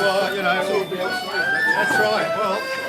Well, you know, that's right. Well.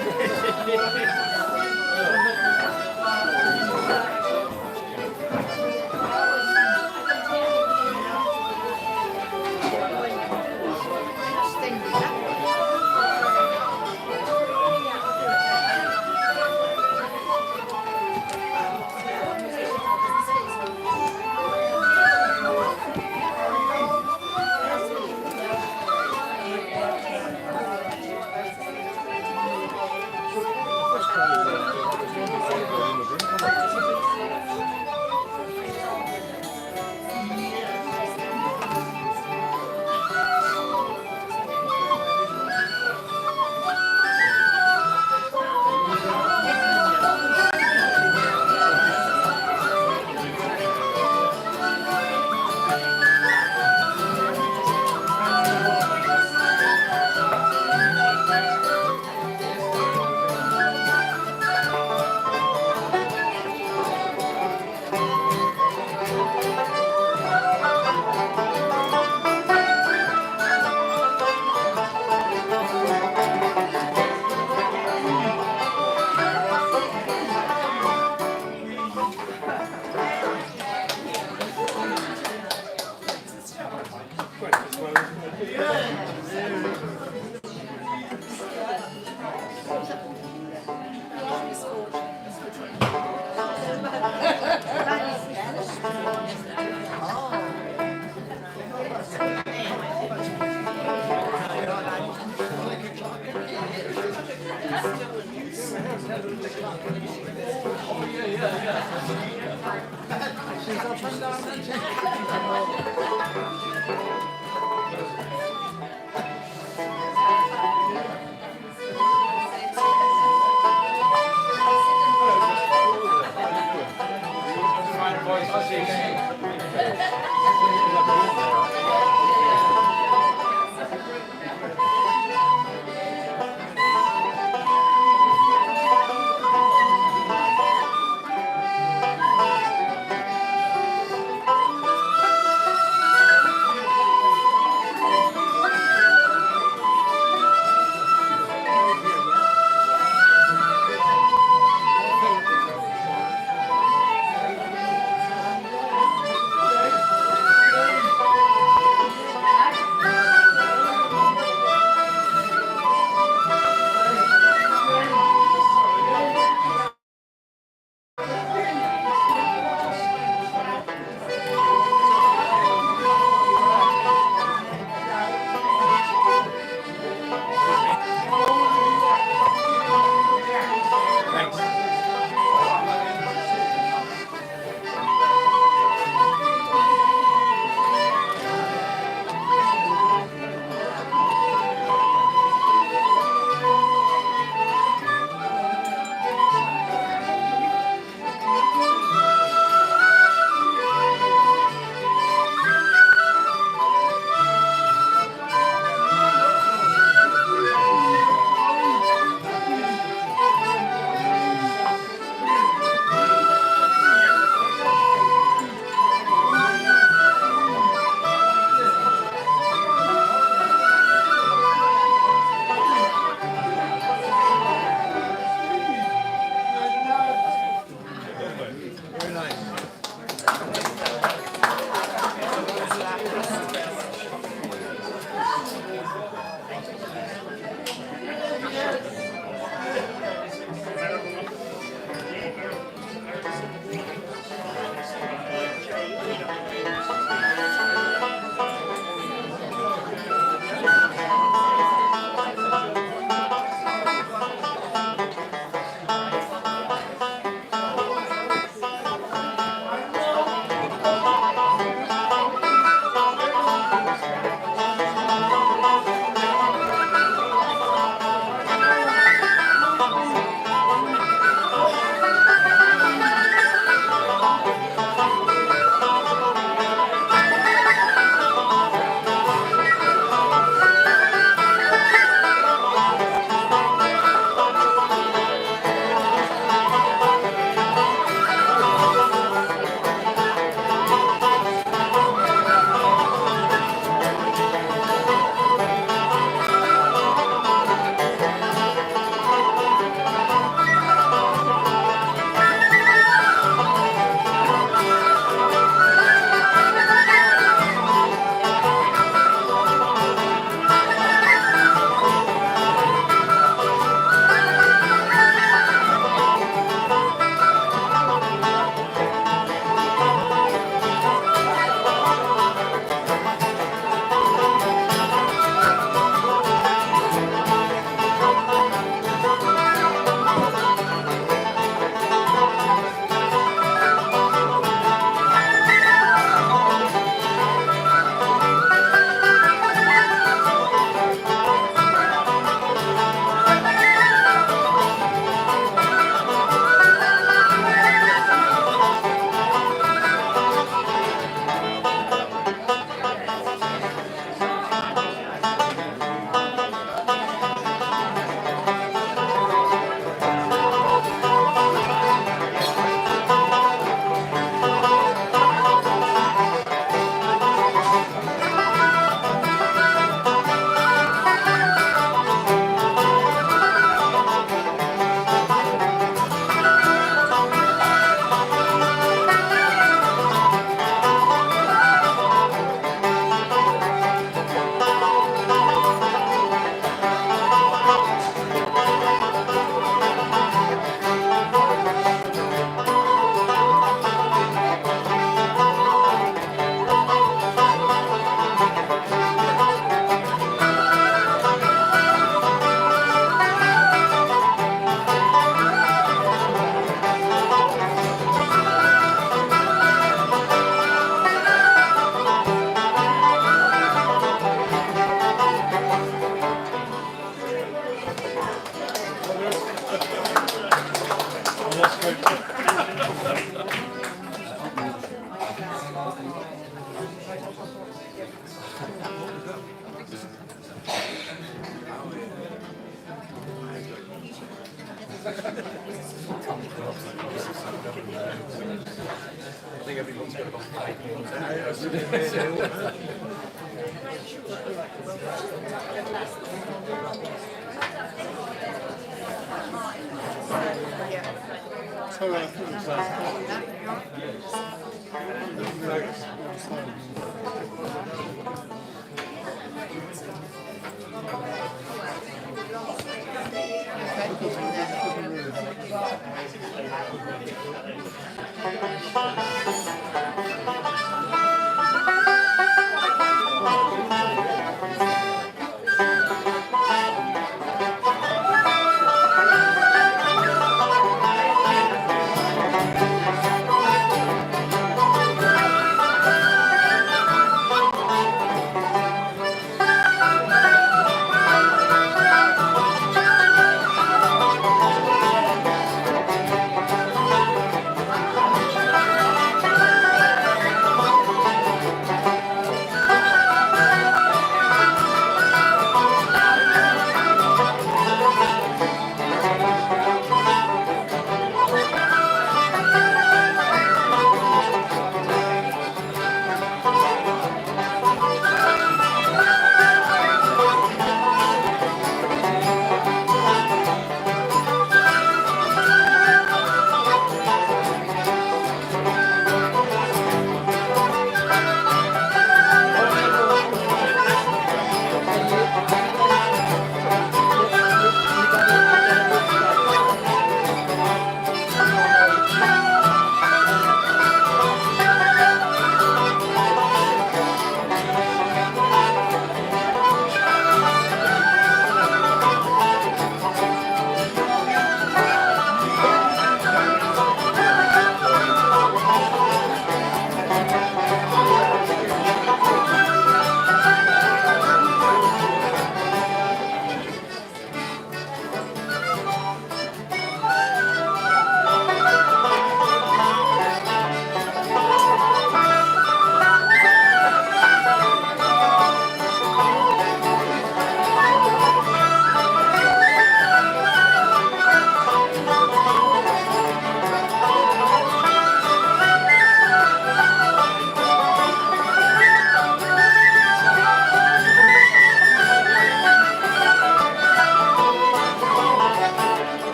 I think everyone's got about 5 minutes.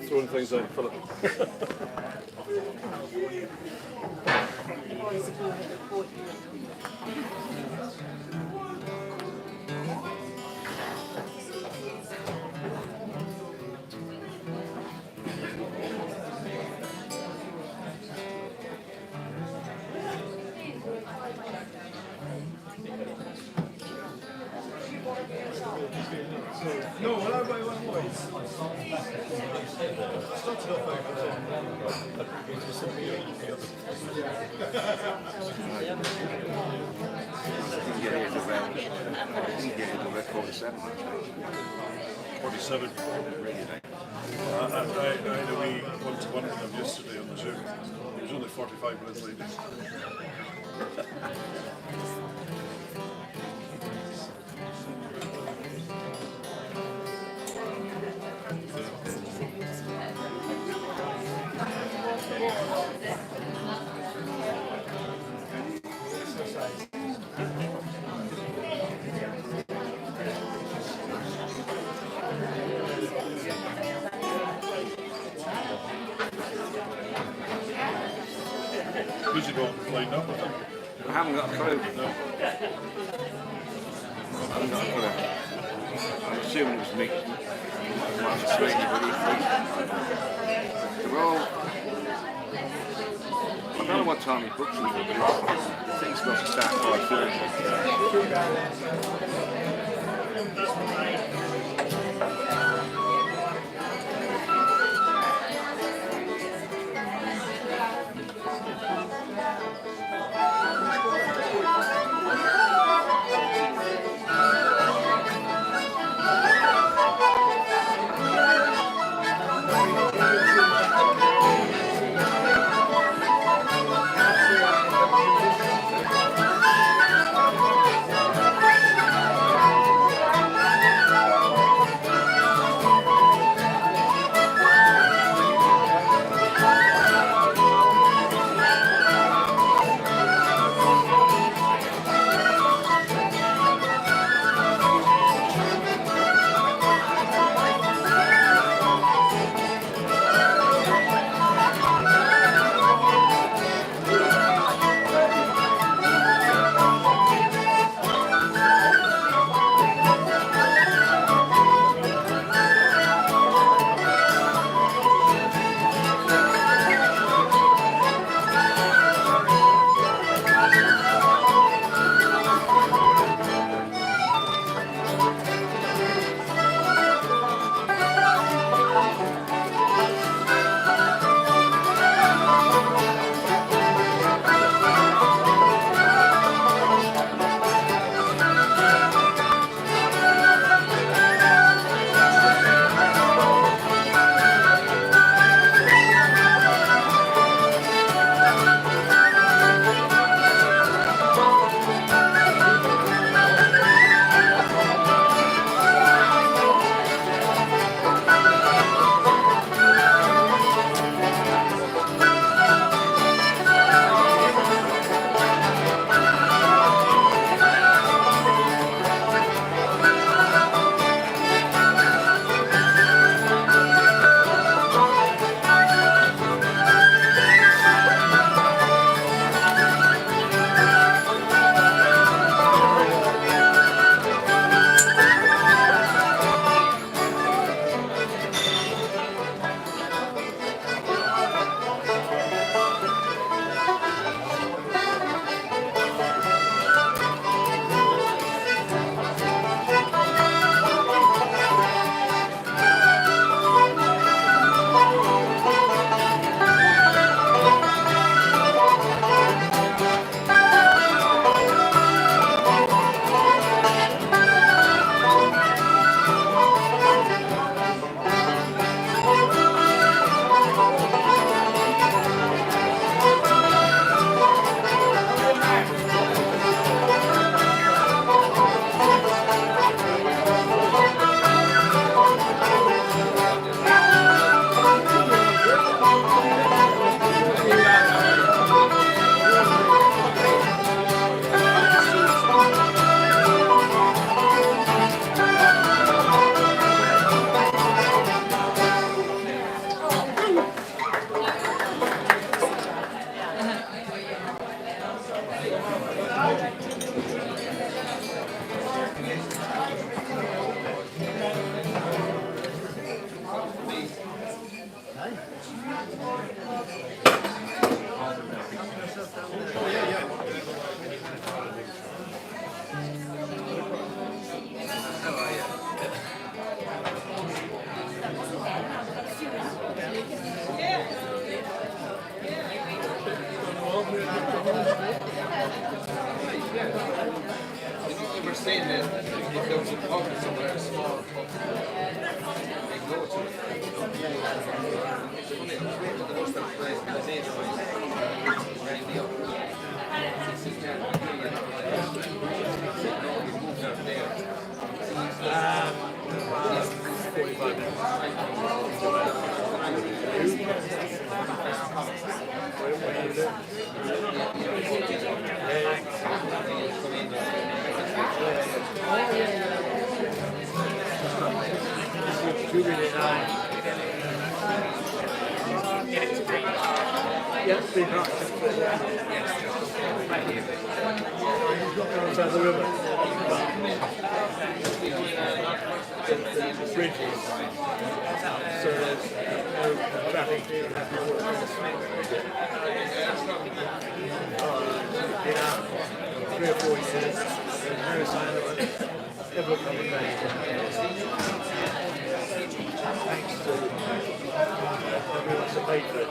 Throwing things out, Philip. No, well, I've got one more. Started off over there. I had a wee one-to-one with him yesterday on the Zoom. He was only 4 45 minutes later. Did you go lined up with them? I haven't got a clue. No. I haven't got a clue. I'm assuming it was mixed. Might be Sweeney, but they're all... I don't know what time he books them, but the thing's got to start by 5:30. saying that if there was a pub somewhere, a small pub, they go to it. It's funny, I was waiting at the bus stop place, and I Inside the river. The bridges. So there's no traffic. Been out 3 or 4 years. There's no sign of it ever coming back. Thanks to everyone to pay for it.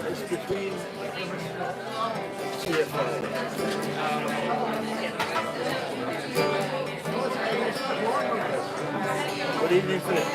It's between CFO. Good evening, Philip.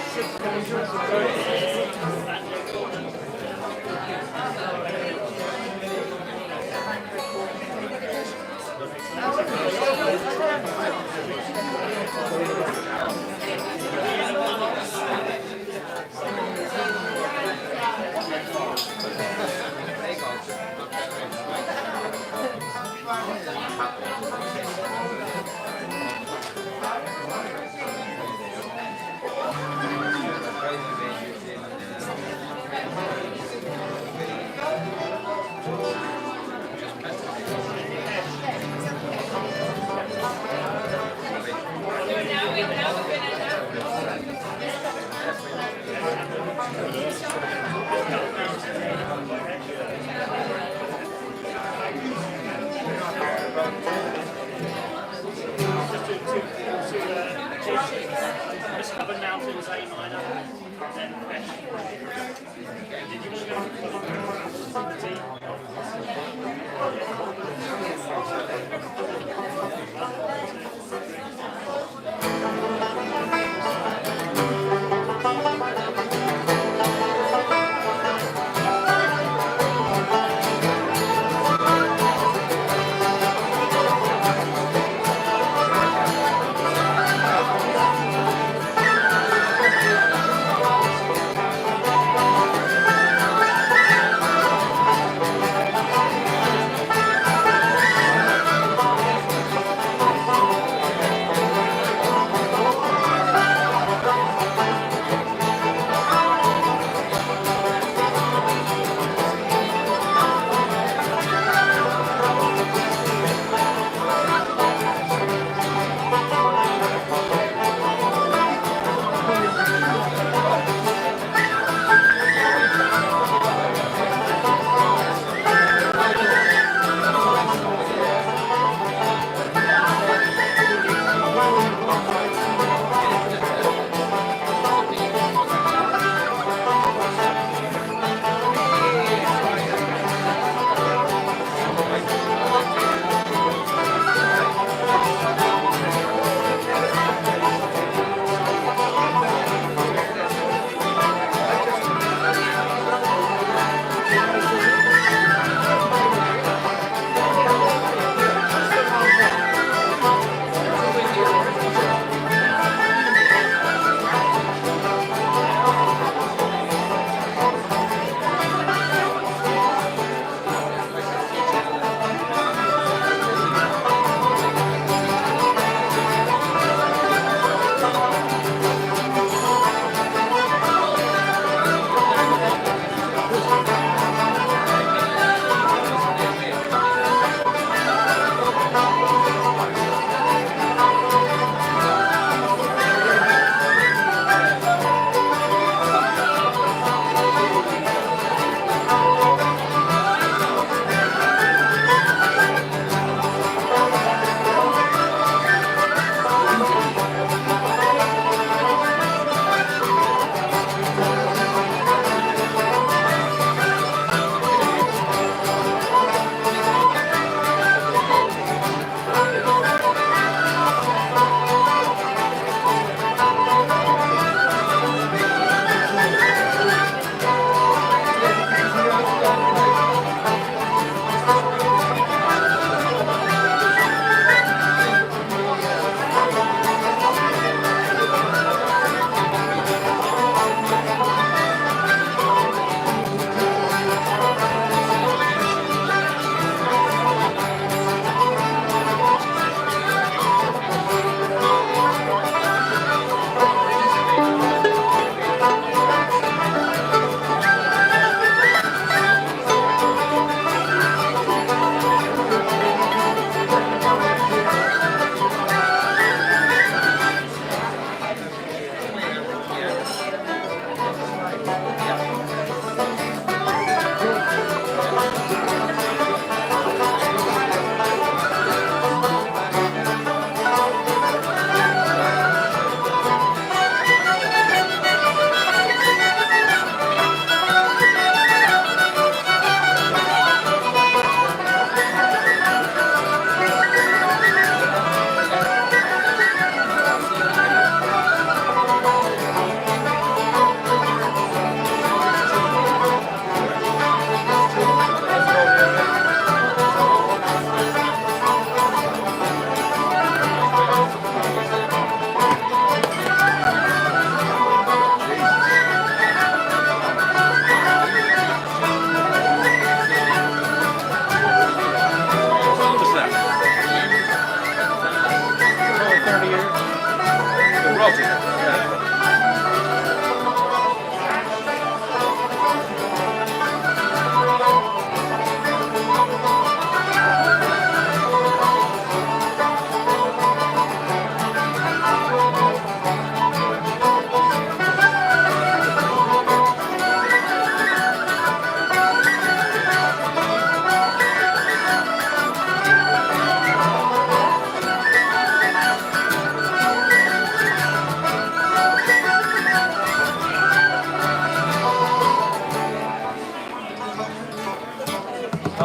Just covered mountains, A minor, then F. Did you want to go to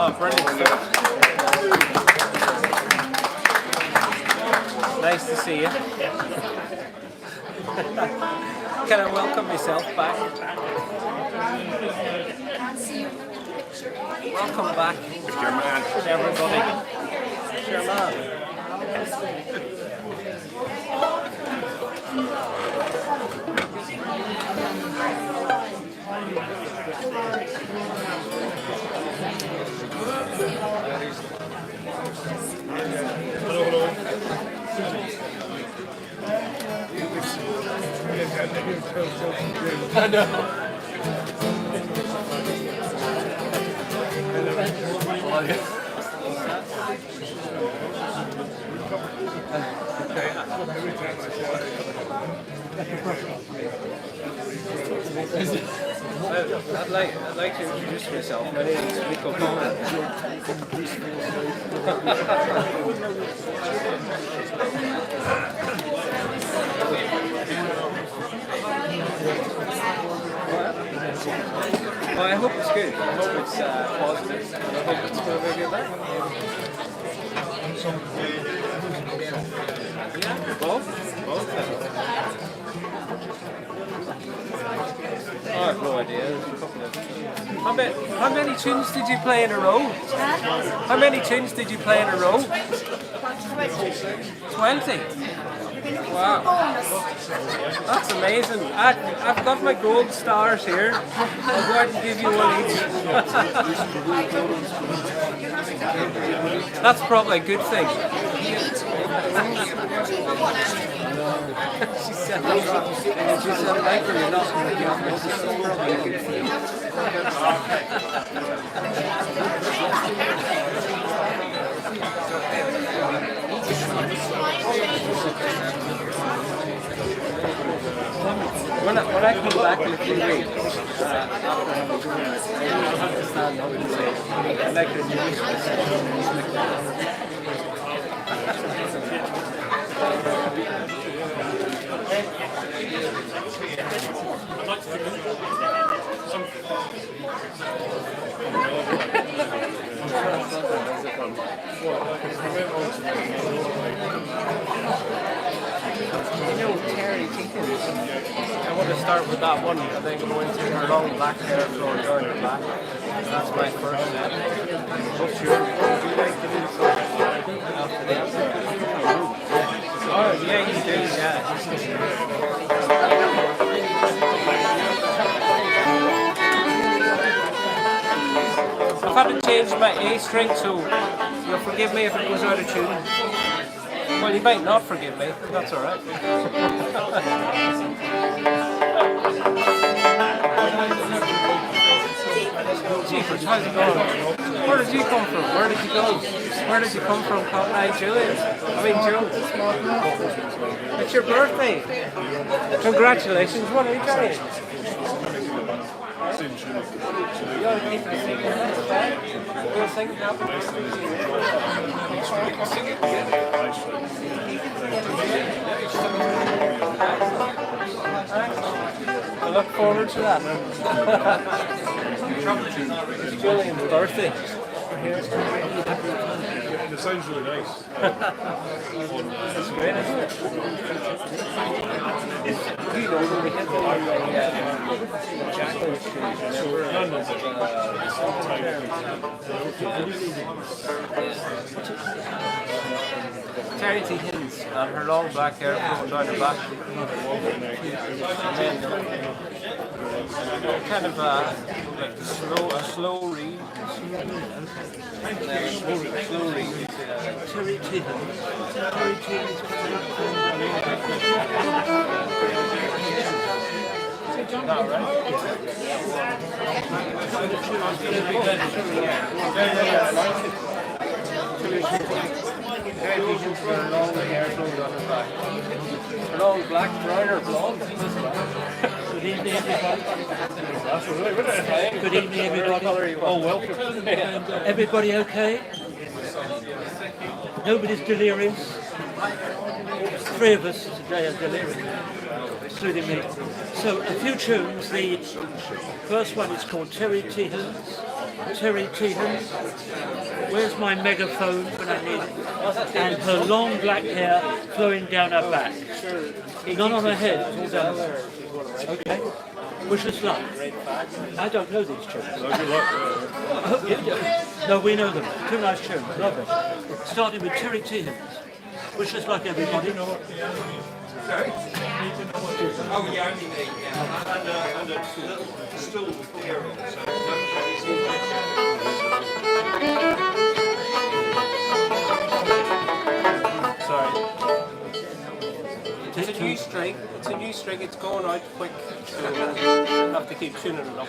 Oh, brilliant stuff. Nice to see you. Can I welcome myself back? Welcome back, everybody. Your man. I know. I'd like to introduce myself. My name is Rico Coleman. Well, I hope it's good. I hope it's positive. I hope it's going to be good. Yeah, both. I have no idea. There's a couple of... How many tunes did you play in a row? How many tunes did you play in a row? 20. Wow. That's amazing. I've got my gold stars here. I'll go ahead and give you one each. That's probably a good thing. She said, like you're not going to give me. That's probably a good thing. When I come back in a few weeks, after having gone, I have to stand up and say, I'd like to introduce myself. You know, Terry Tinkins. I want to start with that one and then go into her long black hair flowing down her back. That's my first set. What's yours? What would you like to do after this? Oh, yeah, you do, yeah. I've had to change my A string, so you'll forgive me if it goes out of tune. Well, you might not forgive me, but that's alright. Jeepers, how's it going? Where did you come from? Where did you go? Where did you come from, Cotton Eye Julian? Joe. It's your birthday. Congratulations, what are you carrying? You ought to keep it a secret, that's fine. We'll sing it now. I look forward to that. It's Julian's birthday. It sounds really nice. That's great, isn't it? You know, when we hit the Jacqueline Street, Terry T. Higgins and her long black hair flowing down her back. And then kind of like a slow read. Slow read. Terry T. Higgins. Terry T. Higgins. Not right. Very decent for her long hair flowing on her back. Her long black, brown or blonde. Good evening, everybody. Good evening, everybody. Oh, welcome. Everybody okay? Nobody's delirious. Three of us today are delirious, including me. So a few tunes. The first one is called Terry T. Higgins. Terry Teehan. Where's my megaphone when I need it? And her long black hair flowing down her back. None on her head, it's all down there. Okay. Wish us luck. I don't know these children. I hope you do. No, we know them. Two nice children. Lovely. Starting with Terry Teehan. Wish us luck, everybody. Oh yeah, only me. Yeah. And a little stool with beer on, so Sorry. It's a new string. It's a new string. It's going out quick, so I have to keep tuning it up.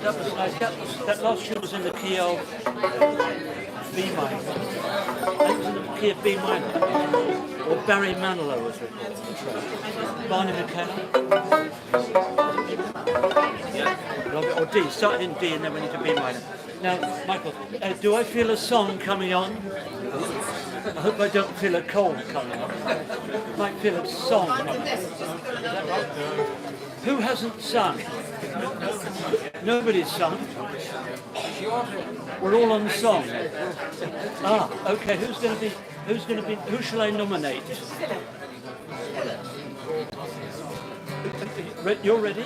That was nice. That last tune was in the key of B minor. That was in the key of B minor. Or Barry Manilow was recorded. Barney McKenna. Or D. Started in D and then went into B minor. Now, Michael, do I feel a song coming on? I hope I don't feel a cold coming on. I might feel a song coming on. Is that right? Who hasn't sung? Nobody's sung. We're all on song. Ah, okay. Who shall I nominate? You're ready?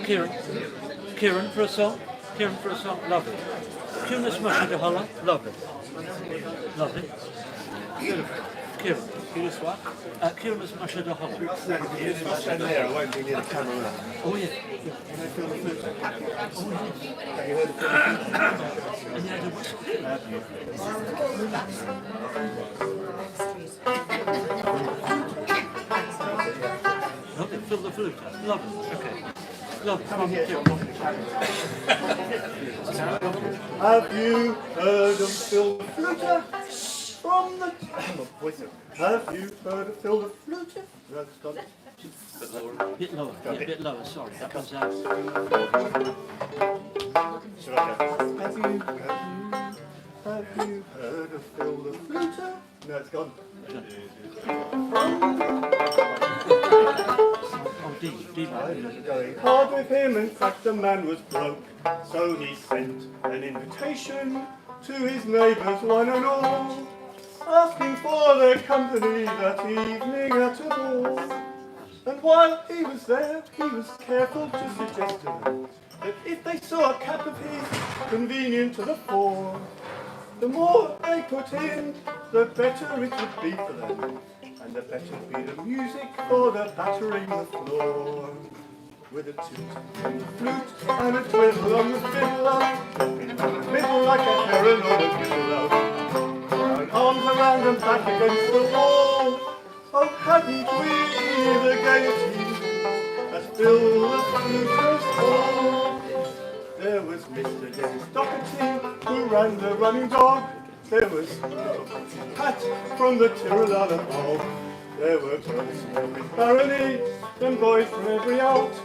Kieran for a song? Kieran for a song? Lovely. Kieran smash the holler? Lovely. Lovely. Beautiful. Kieran. Kieran what? Kieran smash the holler. If I stand there, I won't be near the camera. Now. Oh yeah. Can I feel the flute? Oh yes. Have you heard the flute? And he had a whistle. Lovely. Fill the flute. Lovely. Okay. Lovely. Come on, Kieran. Have you heard of Phil the Fluter from the... Have you heard of Phil the Fluter? That's got it. Bit lower. Yeah, a bit lower. Sorry. That was out. Should I go? Have you heard of Phil the Fluter? No, it's gone. Oh, D. Going hard with him, in fact the man was broke. So he sent an invitation to his neighbours one and all, asking for their company that evening at a ball. And while he was there, he was careful to suggest to them that if they saw a cap of his convenient to the fore, the more they put in, the better it would be for them, and the better would be the music for the battering the floor. With a toot on the flute and a twiddle on the fiddle, in the middle like a heron on a pillow, throwing arms around and back against the wall. Oh, hadn't we the gaiety that filled the fluter's hall? There was Mr. Dennis Doherty, who ran the running dog. There was Pat from the Tiralala Bog. There were girls from every barony and boys from every art.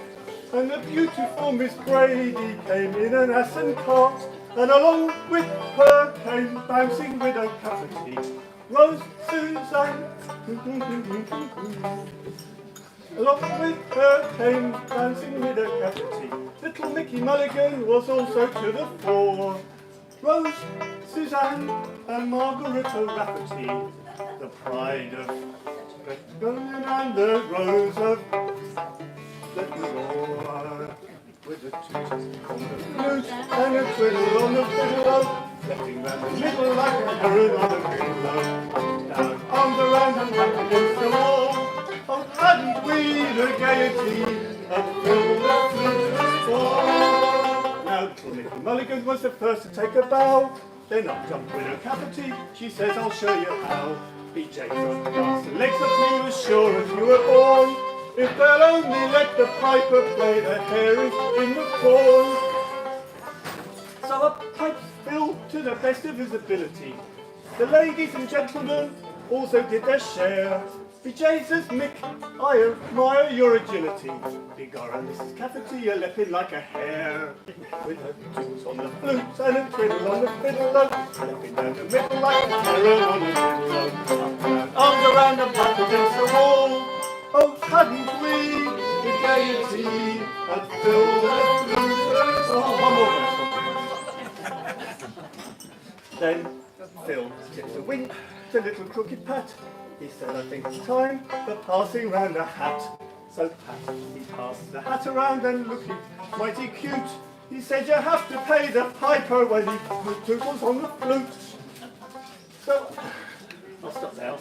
And the beautiful Miss Brady came in an ass and cart. And along with her came bouncing widow Cafferty, Rose Suzanne. Along with her came bouncing widow Cafferty. Little Mickey Mulligan was also to the fore. Rose, Suzanne, and Margaret O'Rafferty, the pride of Bretton and the rose of Glenmore. With a toot on the flute and a twiddle on the fiddle, letting round the middle like a heron on a pillow, down arms around and back against the wall. Oh, hadn't we the gaiety of Phil the Fluter's ball? Now, little Mickey Mulligan was the first to take a bow. Then up jumped Widow Cafferty. She says, I'll show you how. BJ's on the grass and legs of me was sure as you were born. If they'll only let the piper play, the hair is in the corn. So a pipe filled to the best of his ability. The ladies and gentlemen also did their share. Be Jesus, Mick, I admire your agility. Begorra, Mrs. Cafferty, you're leaping like a hare. With her tools on the flute and a twiddle on the fiddle, leaping down the middle like a heron on a fiddle. Arms around and back against the wall. Oh, hadn't we the gaiety that filled the fluter's hall? Then Phil tipped a wink to little crooked Pat. He said, I think it's time for passing round a hat. So Pat, he passed the hat around and looking mighty cute. He said, you have to pay the piper when he tootles on the flute. So, I'll stop there.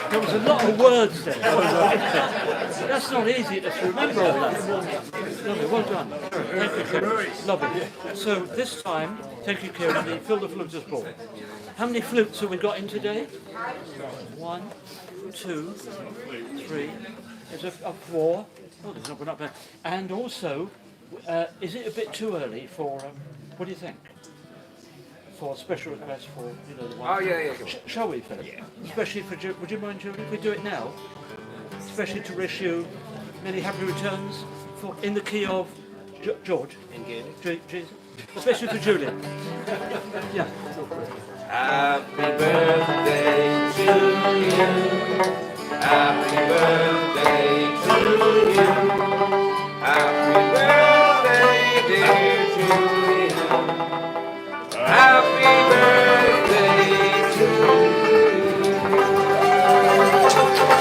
There was a lot of words there. That's not easy to remember all that. Lovely, well done. Thank you, Kieran. Lovely. So this time, thank you, Kieran, the Fill the Fluter's Ball. How many flutes have we got in today? 1, 2, 3. There's a 4. Oh, there's not one up there. And also, is it a bit too early for, what do you think? For special requests for, you know, the one. Oh, yeah. Shall we, Philip? Yeah. Especially for, would you mind, Julie, if we do it now? Especially to wish you many happy returns for, in the key of George. Jesus. Especially for Julie. Yeah. Happy birthday to you. Happy birthday to you. Happy birthday, dear Julia. Happy birthday to you.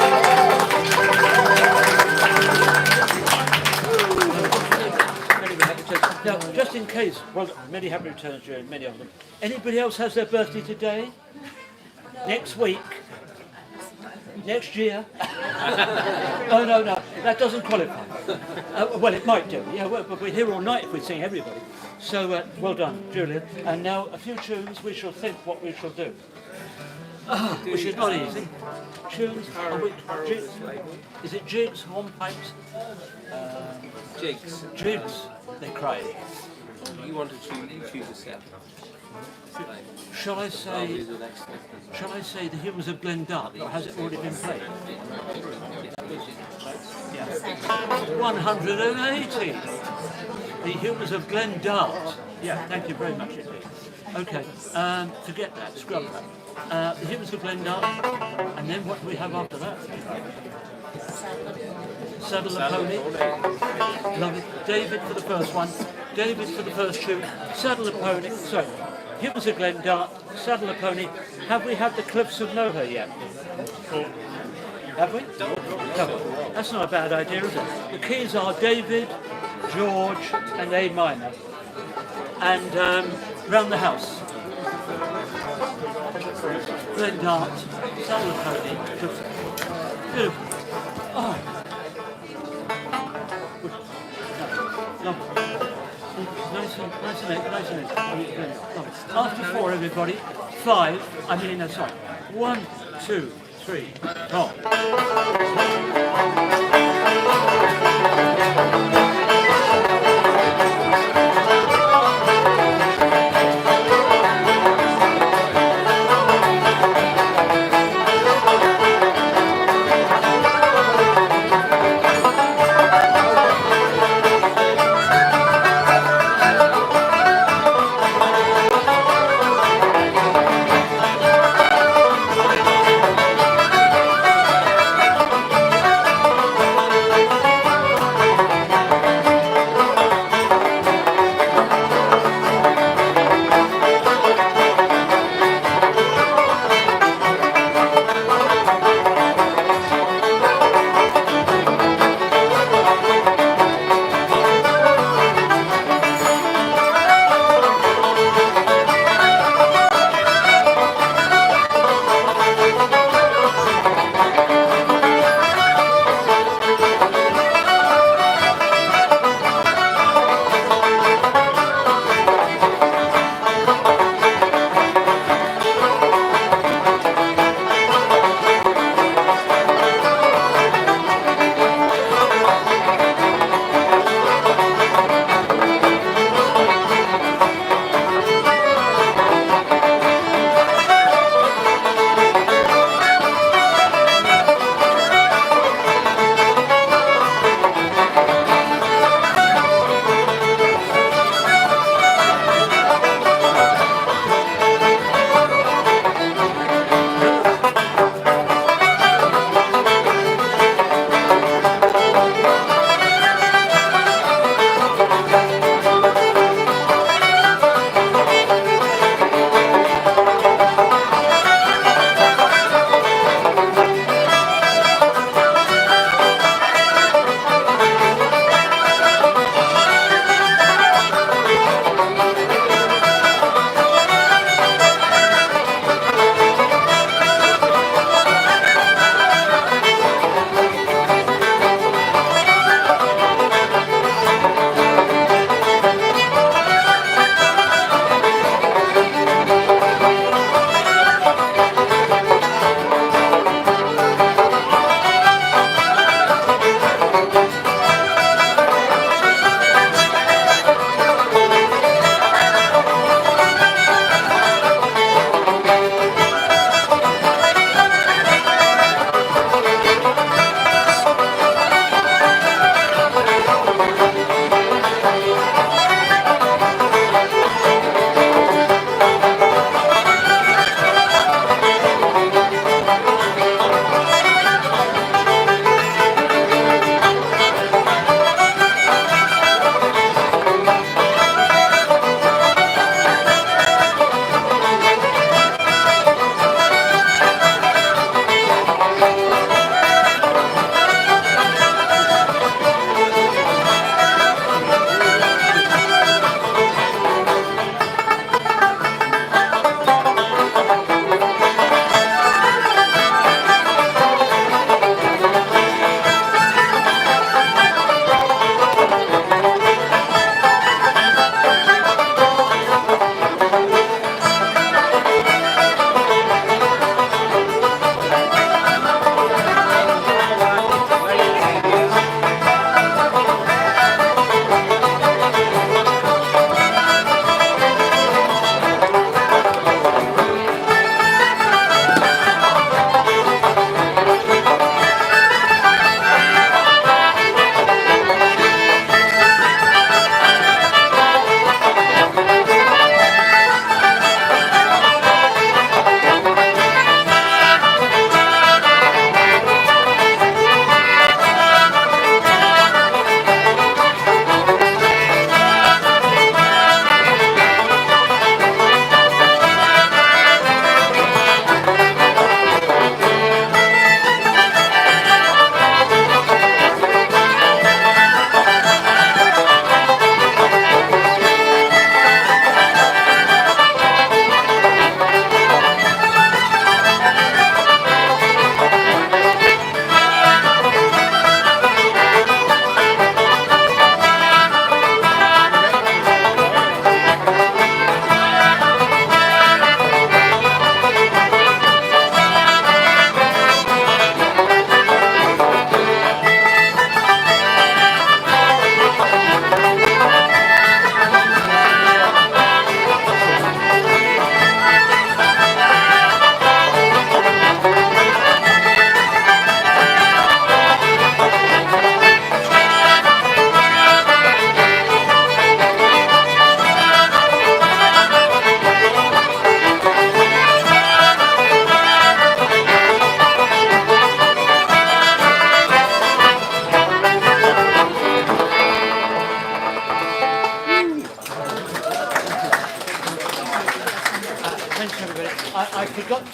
Hayes, well, many happy returns, Joe, many of them. Anybody else has their birthday today? Next week? Next year? Oh, no, that doesn't qualify. Well, it might do, yeah, well, but we're here all night if we sing everybody. So, well done, Julian. And now a few tunes, we shall think what we shall do. Which is not easy. Tunes, jigs, is it jigs, hornpipes? Jigs. Jigs, they cry. You want to choose a set. Shall I say the Hymns of Glendart, or has it already been played? Yeah. 180. The Hymns of Glendart. Yeah, thank you very much indeed. Okay, forget that, scrub that. The Hymns of Glendart, and then what do we have after that? Saddle the Pony. Lovely. David for the first one. David for the first tune. Saddle the Pony. Sorry. Hymns of Glendart, Saddle the Pony. Have we had the Cliffs of Noher yet? Have we? No. That's not a bad idea, is it? The keys are David, George, and A minor. And round the house. Glendart, Saddle the Pony, Cliffs. Beautiful. Oh. Nice and easy. After 4, everybody. 5. Sorry. 1, 2, 3. Top.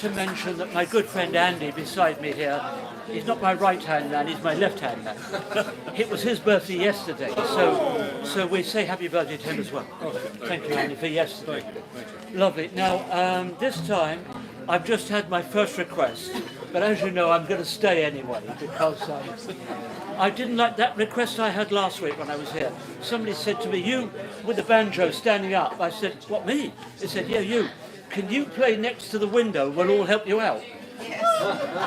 to mention that my good friend Andy beside me here, he's not my right-hand man, he's my left-hand man. It was his birthday yesterday, so we say happy birthday to him as well. Thank you, Andy, for yesterday. Lovely. Now, this time, I've just had my first request, but as you know, I'm going to stay anyway, because I didn't like that request I had last week when I was here. Somebody said to me, you with the banjo standing up. I said, what, me? They said, yeah, you. Can you play next to the window? We'll all help you out. Yes.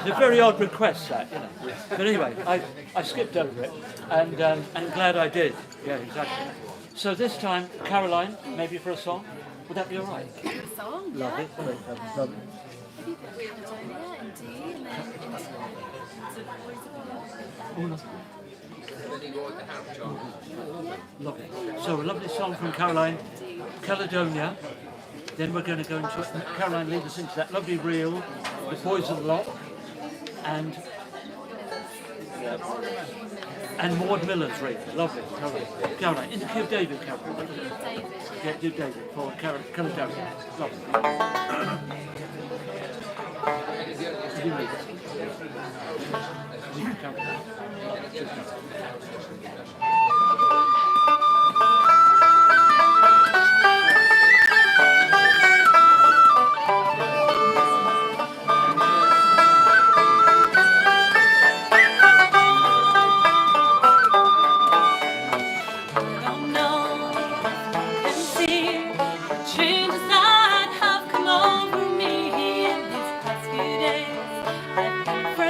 It's a very odd request, that, you know. But anyway, I skipped over it, and I'm glad I did. Yeah, exactly. So this time, Caroline, maybe for a song. Would that be all right? A song, yeah. Lovely. Lovely. Have you got Caledonia and D and then into Then you go with the harp, John. Lovely. So a lovely song from Caroline, Caledonia. Then we're going to go into Caroline, lead us into that lovely reel, The Poison Lock, and Maud Miller's reel. Lovely. Caroline, in the key of David, Caroline. David. Yeah, do David for Caledonia. Lovely. You read it. Caroline. Changes that have come over me in these past few days. I've been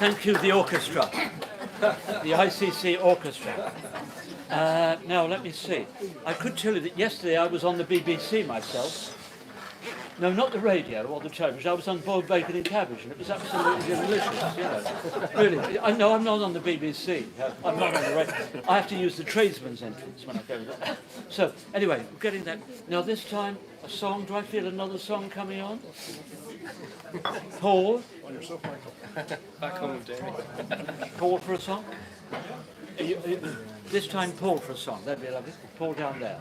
Thank you, the orchestra, the ICC orchestra. Now, let me see. I could tell you that yesterday I was on the BBC myself. No, not the radio or the television. I was on boiled bacon and cabbage, and it was absolutely delicious. You know, really. I know I'm not on the BBC. I'm not on the radio. I have to use the tradesman's entrance when I go there. So anyway, we're getting that. Now this time, a song. Do I feel another song coming on? Paul. Back home, Jamie. Paul for a song. This time, Paul for a song. That'd be lovely. Paul down there,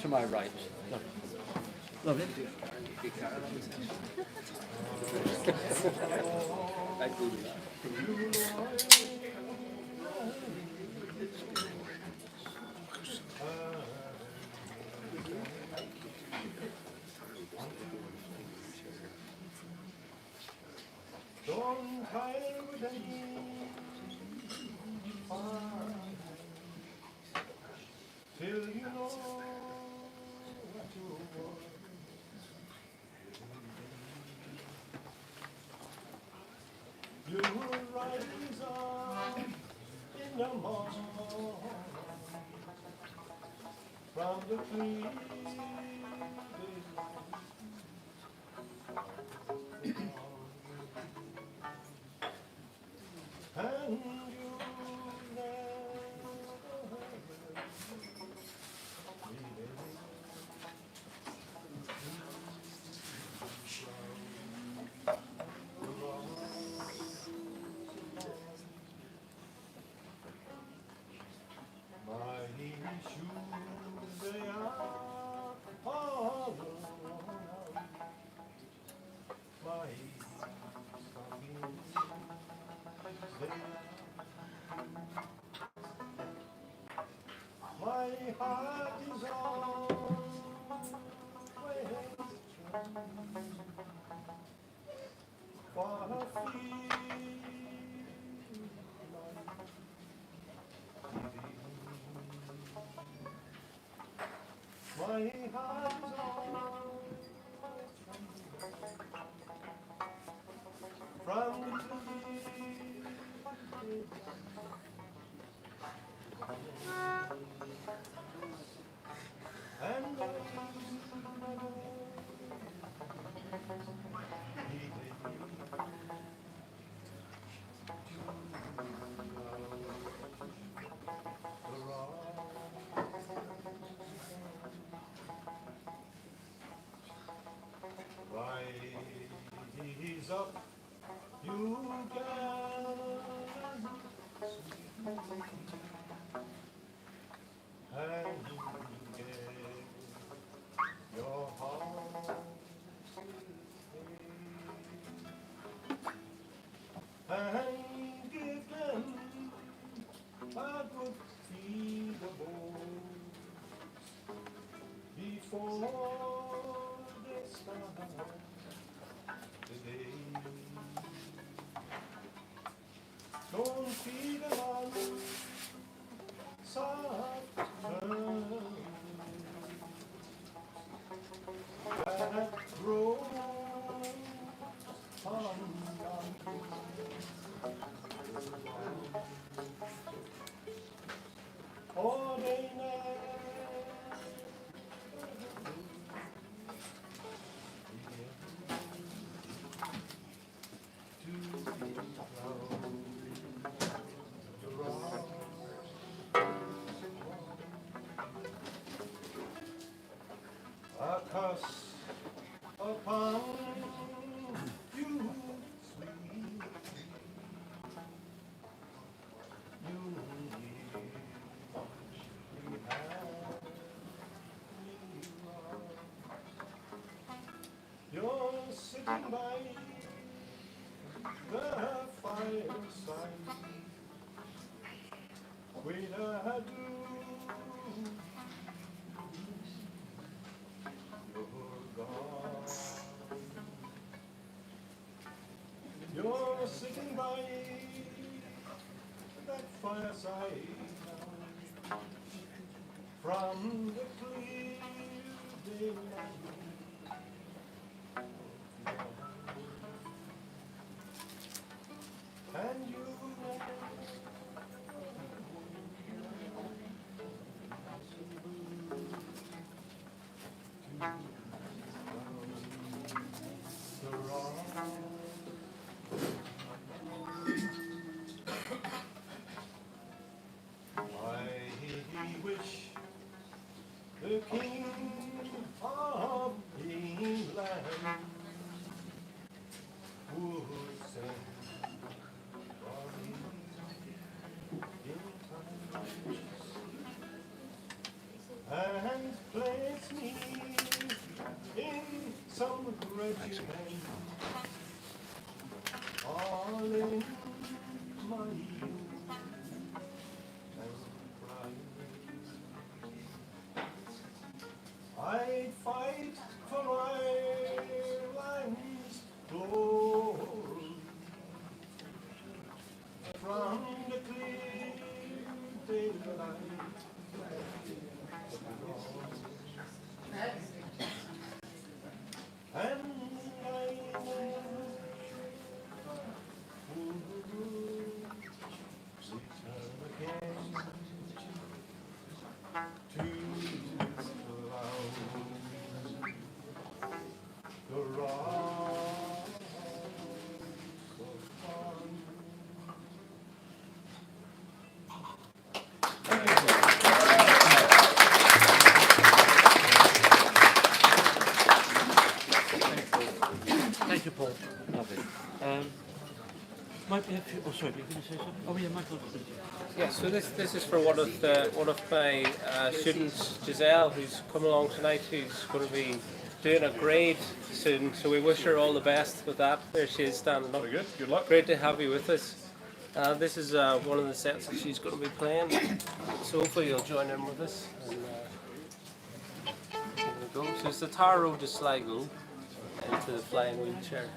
to my right. Lovely. Lovely. Till you know what you want. Blue riders on in the morning from the trees. And you never my heart is always for a my heart is always from the and rise up, you gallant, and you get your heart and give them a good feed of oats before they start the day. Don't feed them on soft earth that grows on or they never a curse upon you, sweet. You you're sitting by the fireside with a you're sitting by that fireside from the clear daylight, and I wish the King of England would send for me in time and place me in some regiment all in my youth and pride. I'd fight for Ireland's glory from the clear daylight. And I never would return again to this cloud, the rocks of fun. Thank you, Paul. Lovely. Might be a few. Oh, sorry. Were you going to say something? Oh, yeah, Michael. Yeah, so this is for one of my students, Giselle, who's come along tonight, who's going to be doing a grade soon. So we wish her all the best with that. There she is standing up. Very good. Good luck. Great to have you with us. This is one of the sets that she's going to be playing. So hopefully you'll join in with us. And, here we go. So it's the Tar Road to Sligo into the flying wheelchair.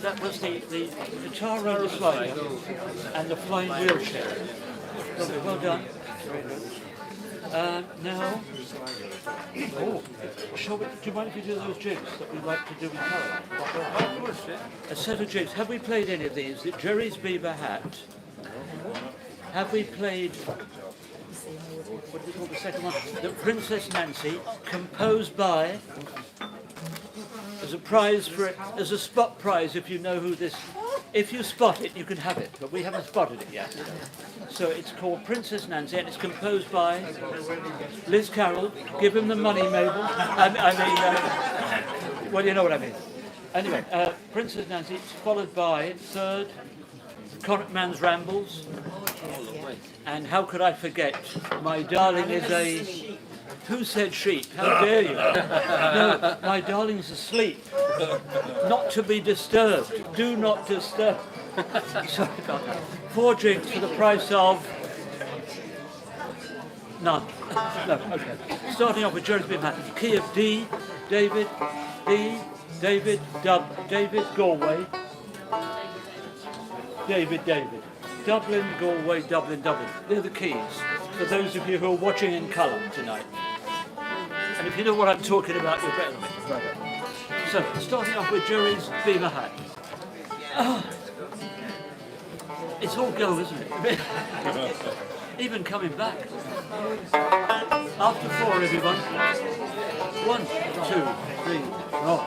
That was the guitar roller slider and the flying wheelchair. Lovely, well done. Now, do you mind if we do those jigs that we like to do in Caroline? A set of jigs. Have we played any of these? The Jerry's Beaver Hat. Have we played, what do we call the second one? The Princess Nancy, composed by, as a prize for it, as a spot prize if you know who this, if you spot it you can have it, but we haven't spotted it yet. So it's called Princess Nancy and it's composed by Liz Carroll. Give him the money, Mabel. Well, you know what I mean. Anyway, Princess Nancy, it's followed by third, Connaught Man's Rambles. And how could I forget, My Darling is a... Who said sheep? How dare you? No, My Darling's asleep. Not to be disturbed. Do not disturb. Sorry about that. 4 drinks for the price of... none. No, okay. Starting off with Jerry's Beaver Hat. Key of D, David, D, David, Dub, David, Galway. David, David. Dublin, Galway, Dublin, Dublin. They're the keys for those of you who are watching in colour tonight. And if you know what I'm talking about, you're better than me. So, starting off with Jerry's Beaver Hat. Oh, it's all go, isn't it? Even coming back. After 4, everyone. 1, 2, 3, roll.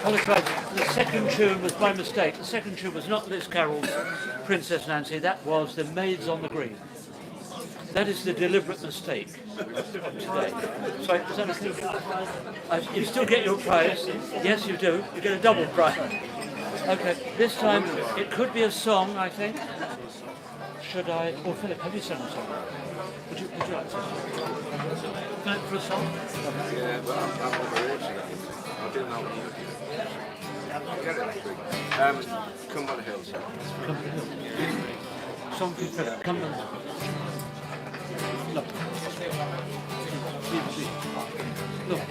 apologise. The second tune was my mistake. The second tune was not Liz Carroll's Princess Nancy. That was The Maids on the Green. That is the deliberate mistake of today. Sorry, is that okay? You still get your prize. Yes, you do. You get a double prize. Okay, this time it could be a song, I think. Should I? Oh, Philip, have you sung a song? Would you like to sing? Philip, for a song? Yeah, but I'm not rehearsing it. I didn't know what you were doing. I'll get it next week. Come by the hills. Come to the hill. Song for Philip. Come to the hill. Look. See. Look.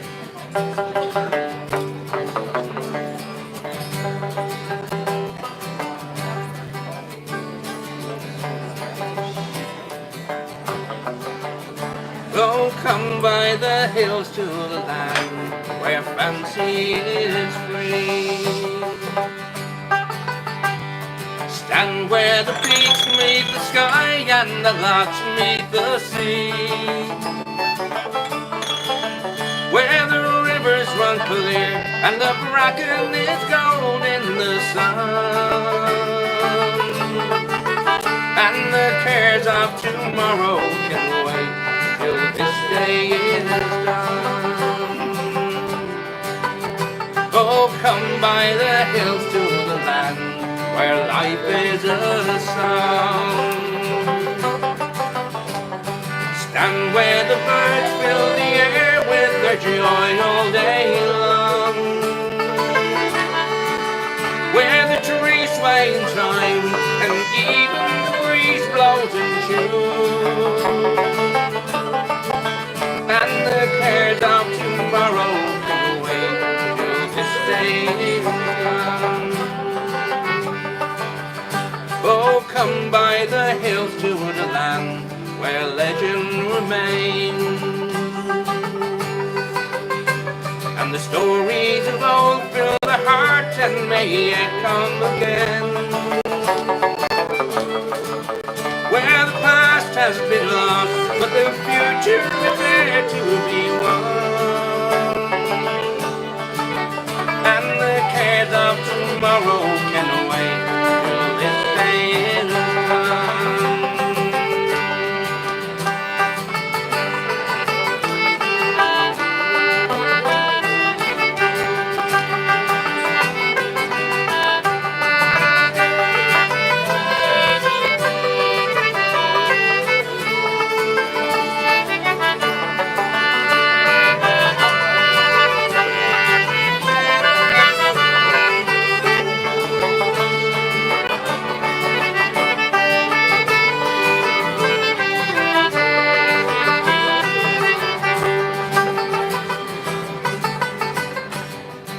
Oh, come by the hills to the land where fancy is free. Stand where the peaks meet the sky and the lochs meet the sea, where the rivers run clear and the bracken is gold in the sun, and the cares of tomorrow can wait till this day is done. Oh, come by the hills to the land where life is a song. Stand where the birds fill the air with their joy all day long, where the trees sway in time and even the breeze blows in tune, and the cares of tomorrow can wait till this day is done. Oh, come by the hills to the land where legend remains, and the stories of old fill the heart and may yet come again, where the past has been lost but the future is there to be won, and the cares of tomorrow can wait till this day is done.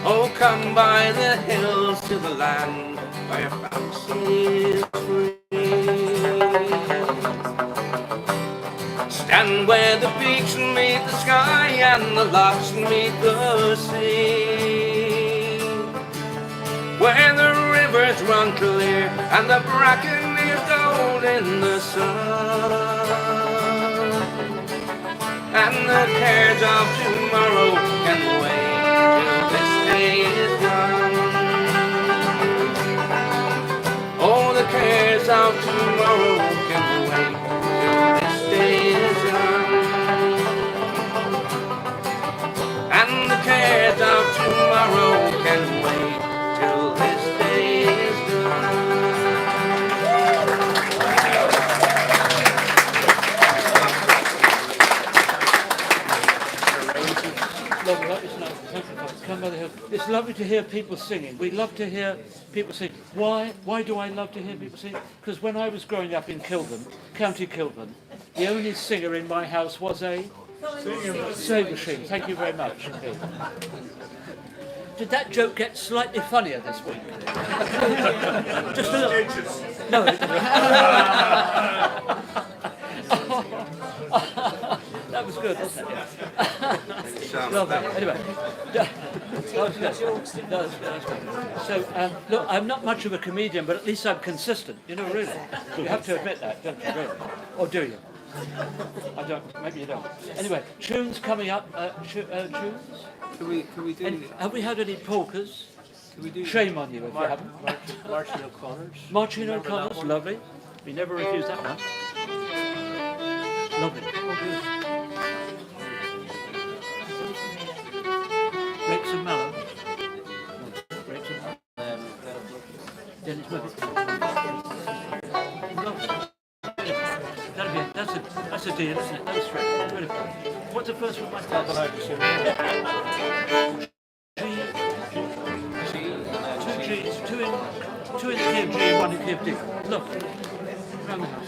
Oh, come by the hills to the land where fancy is free. Stand where the peaks meet the sky and the lochs meet the sea, where the rivers run clear and the bracken is gold in the sun, and the cares of tomorrow can wait till this day is done. Oh, the cares of tomorrow can wait till this day is done, and the cares of tomorrow can wait till this day is done. Lovely, isn't it? Thank you, Father. Come by the hill. It's lovely to hear people singing. We love to hear people sing. Why do I love to hear people sing? Because when I was growing up in Kilburn, County Kilburn, the only singer in my house was a sewing machine. Thank you very much. Okay. Did that joke get slightly funnier this week? Just a little. No. It didn't. That was good, wasn't it? Lovely. Anyway, that was good. That was good. So, look, I'm not much of a comedian, but at least I'm consistent. You know, really. You have to admit that, don't you? Really? Or do you? I don't. Maybe you don't. Anyway, tunes coming up. Tunes. Can we do? Have we had any polkas? Can we do Shame on you if you haven't. Martin O'Connor's? Martin Remember that O'Connor's, one? lovely. We never refuse that one. Lovely. Grapes and melon. Grapes and melon. Dennis Murphy. Lovely. That's a deal, isn't it? That's right. Beautiful. What's the first one, my friend? Two G's, two in KFG and one in KFD. Look. Round the house.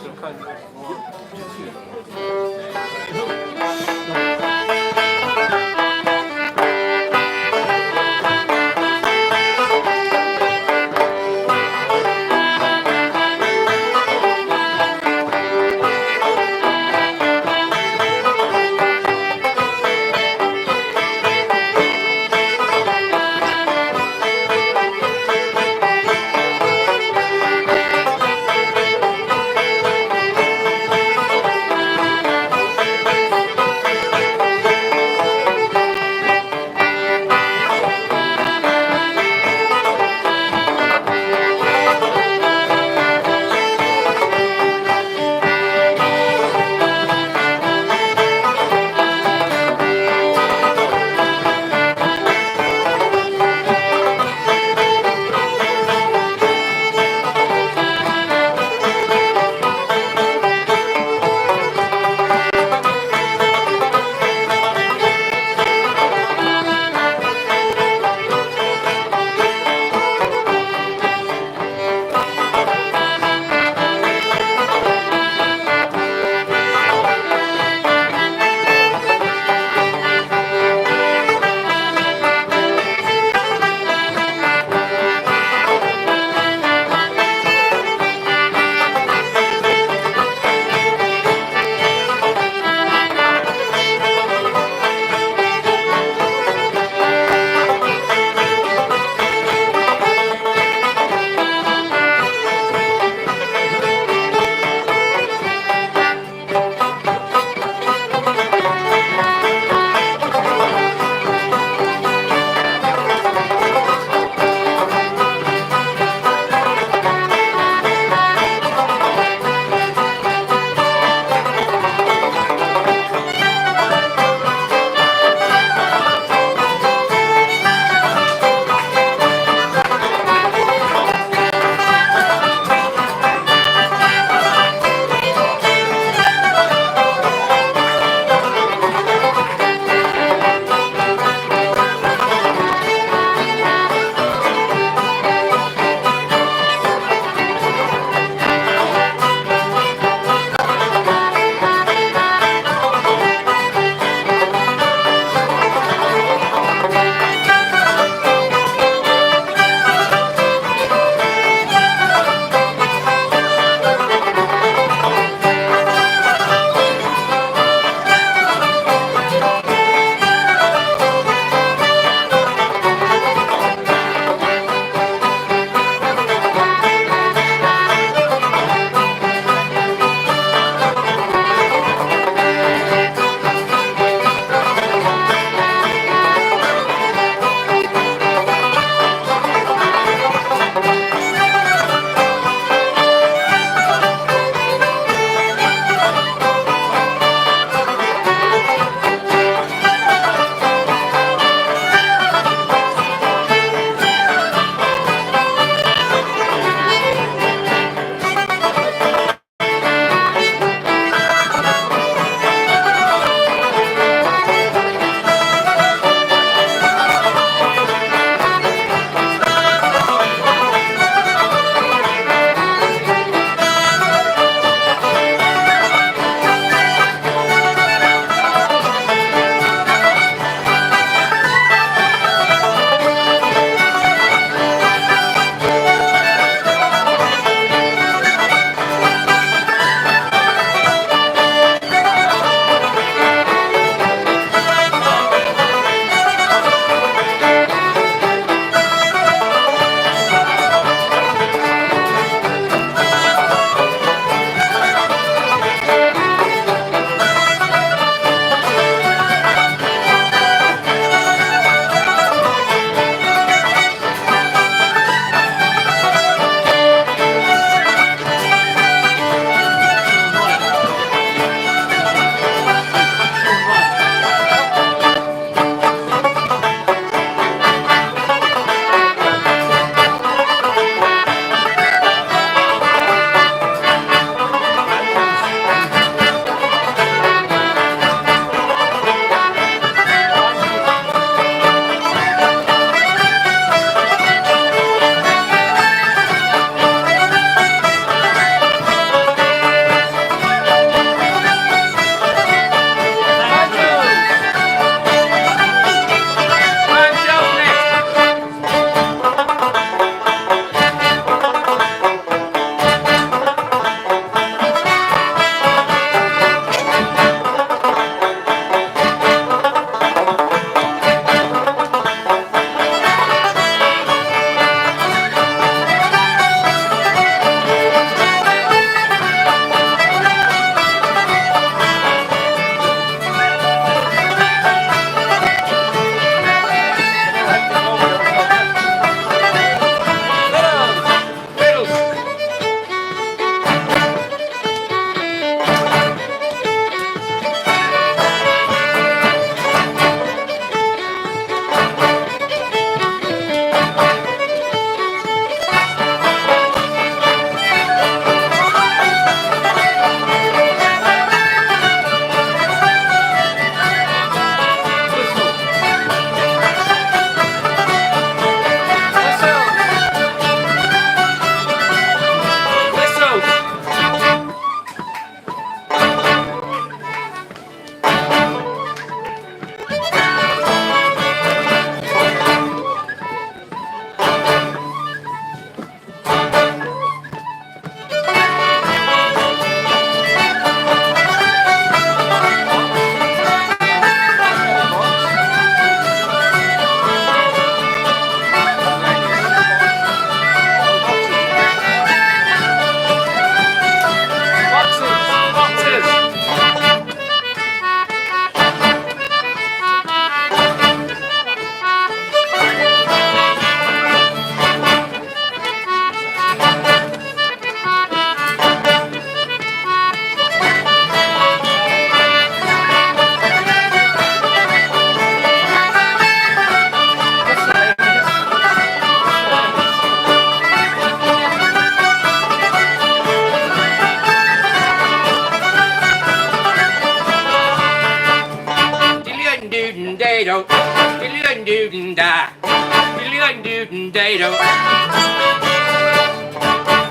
Diddly-doo-doo-doo-doo.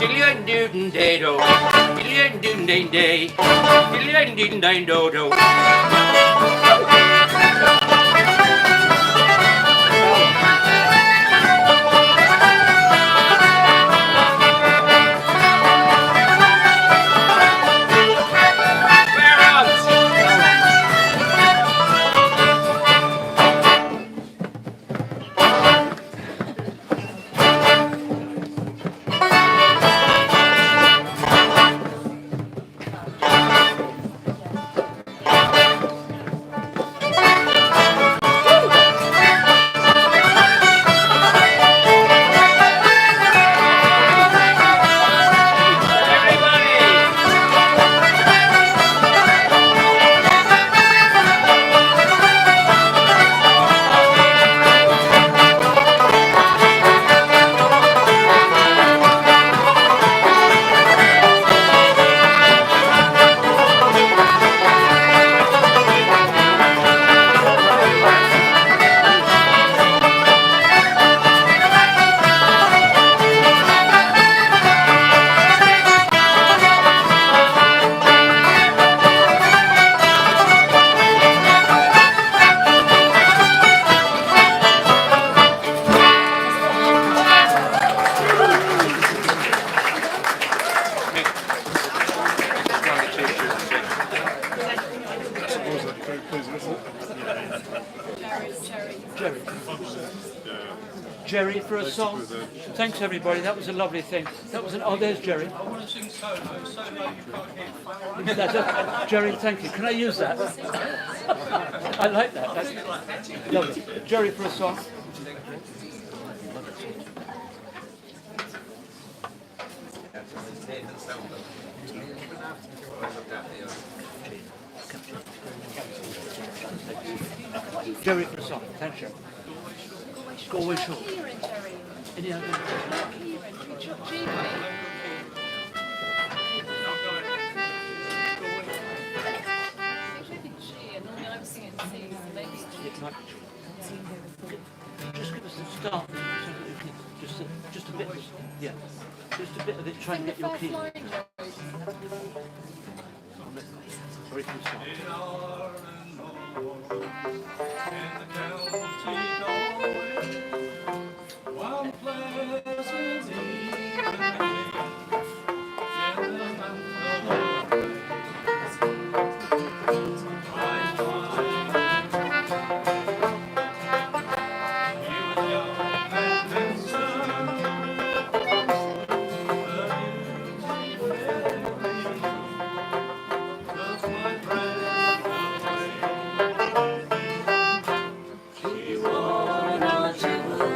Diddly-doo-doo-doo-doo. Diddly-doo-doo-doo-doo. Diddly-doo-doo-doo-doo. Jerry for a song. Thanks everybody, that was a lovely thing. That was oh, there's Jerry. I want to sing solo. Solo you can't hear. Jerry, thank you. Can I use that? I like that. That's lovely. Jerry for a song. Jerry for a song. Thanks, Jerry. Always short. Any other? Just give us the start. Just a bit. Yeah. Just a bit of it. Try and get your key. Sorry for the start. She wanted to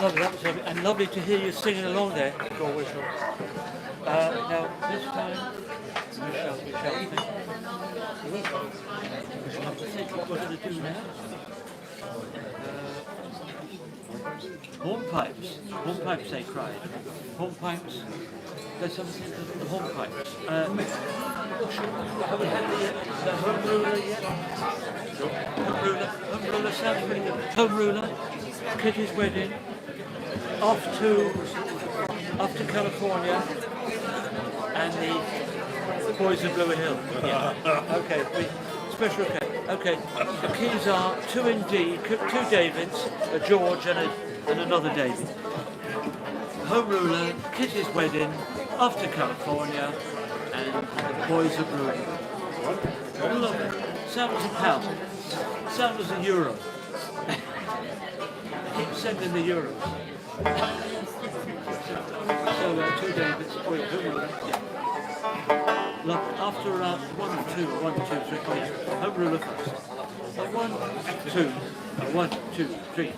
Oh, that was lovely. And lovely to hear you singing along there. Go whistle. Now, this time, we shall think. We shall have to think what we're going to do now. Hornpipes. Hornpipes, they cried. Hornpipes. There's something to the hornpipes. Haven't had the home ruler yet? Home ruler sounds pretty good. Home ruler, Kitty's wedding, off to California, and the boys of Blue Hill. Yeah. Okay, special okay. Okay, the keys are 2 in D, 2 Davids, a George and another David. Home ruler, Kitty's wedding, off to California, and the boys of Blue Hill. Lovely. Sound as a pound. Sound as a euro. Keep sending the euros. So 2 Davids, home ruler. Yeah. Look, after 1 2, 1 2 3, oh yeah, home ruler first. 1 2, 1 2 3.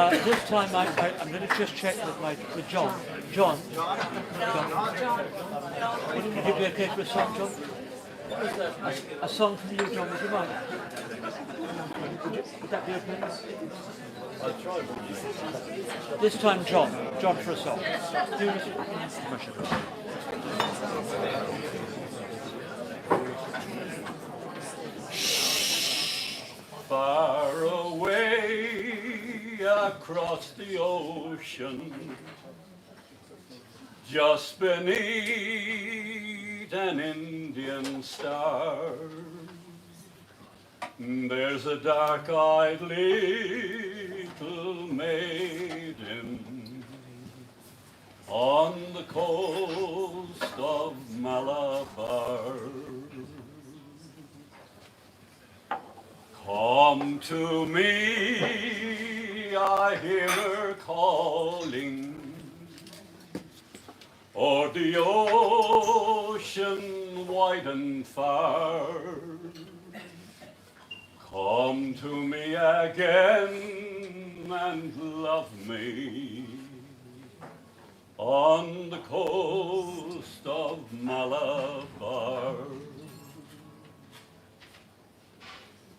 This time I'm going to just check with John. John. Would it be okay for a song, John? A song from you, John, would you mind? Would that be okay? I'll try. This time, John for a song. Far away across the ocean, just beneath an Indian star, there's a dark-eyed little maiden on the coast of Malabar. Come to me, I hear her calling, o'er the ocean wide and far. Come to me again and love me on the coast of Malabar.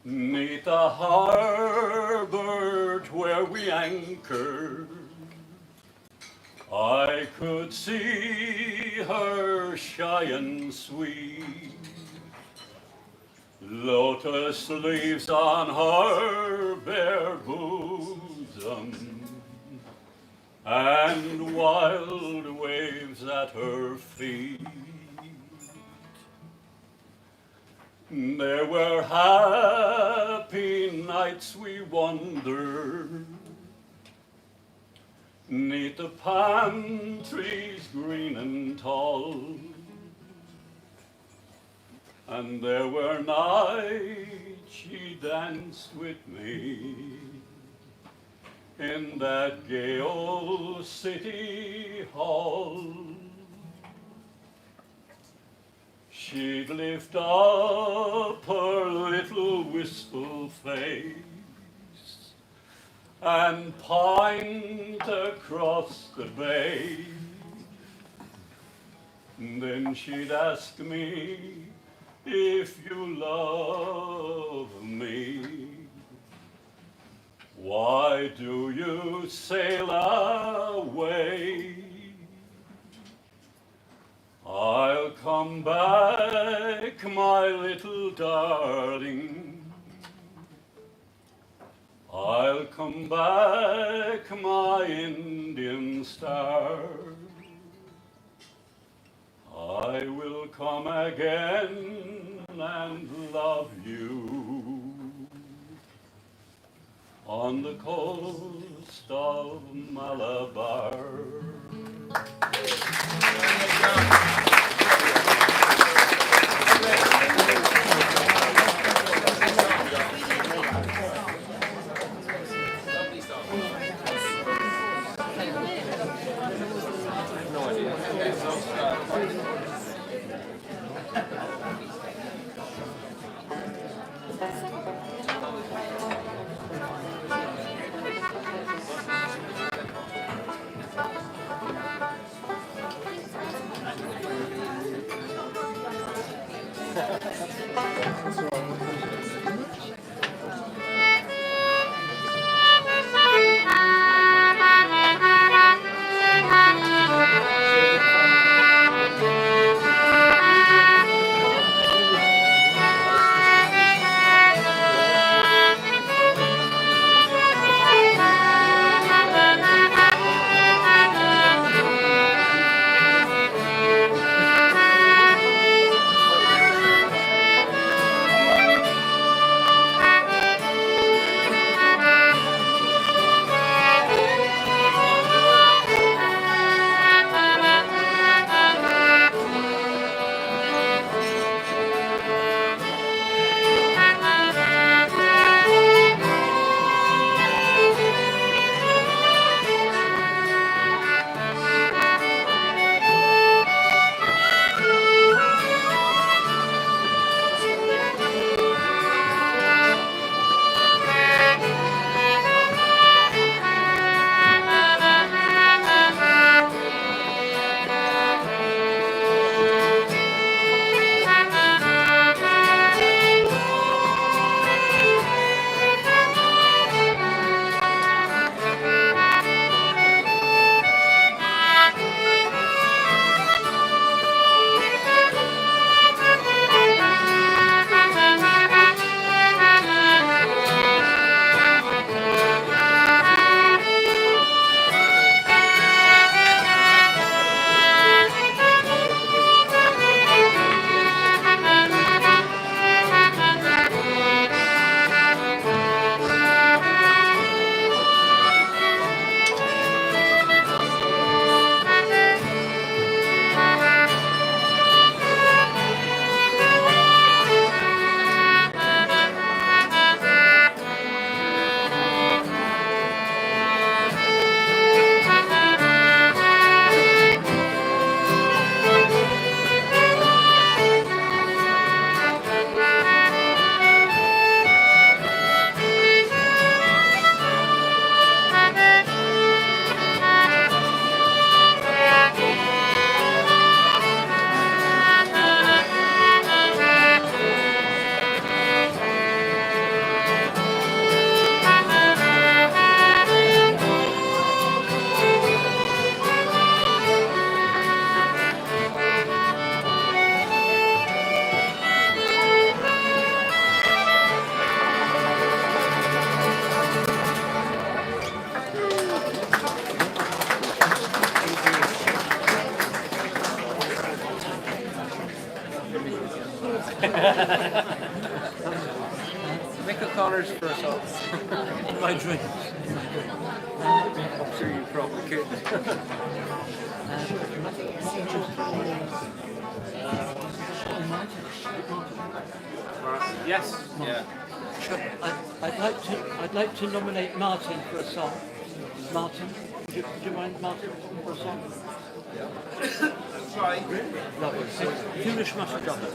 'Neath the harbor where we anchored, I could see her shy and sweet, lotus leaves on her bare bosom, and wild waves at her feet. There were happy nights we wandered, 'neath the palm trees green and tall, and there were nights she danced with me in that gay old city hall. She'd lift up her little wistful face and point across the bay. Then she'd ask me, if you love me, why do you sail away? I'll come back, my little darling. I'll come back, my Indian star. I will come again and love you on the coast of Malabar. Michael Connors for a song. In my dreams. I'm sure you probably could. Yes. Yeah. Sure. I'd like to nominate Martin for a song. Martin, would you mind Martin for a song? Try. Lovely. Foolish must have done it.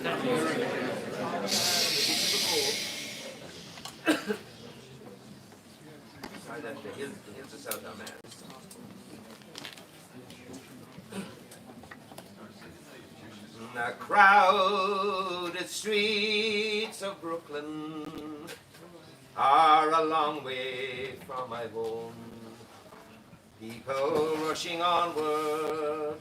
Thank you. Here's the South man. The crowded streets of Brooklyn are a long way from my home. People rushing onward,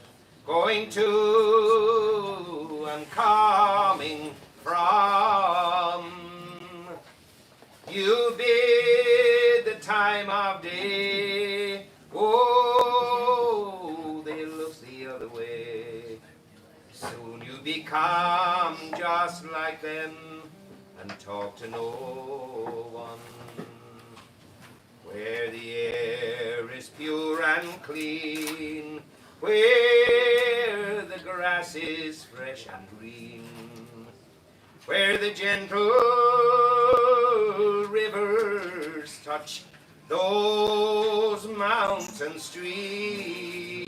going to and coming from. You bid the time of day, oh, they look the other way. Soon you become just like them and talk to no one. Where the air is pure and clean, where the grass is fresh and green, where the gentle rivers touch those mountain streams.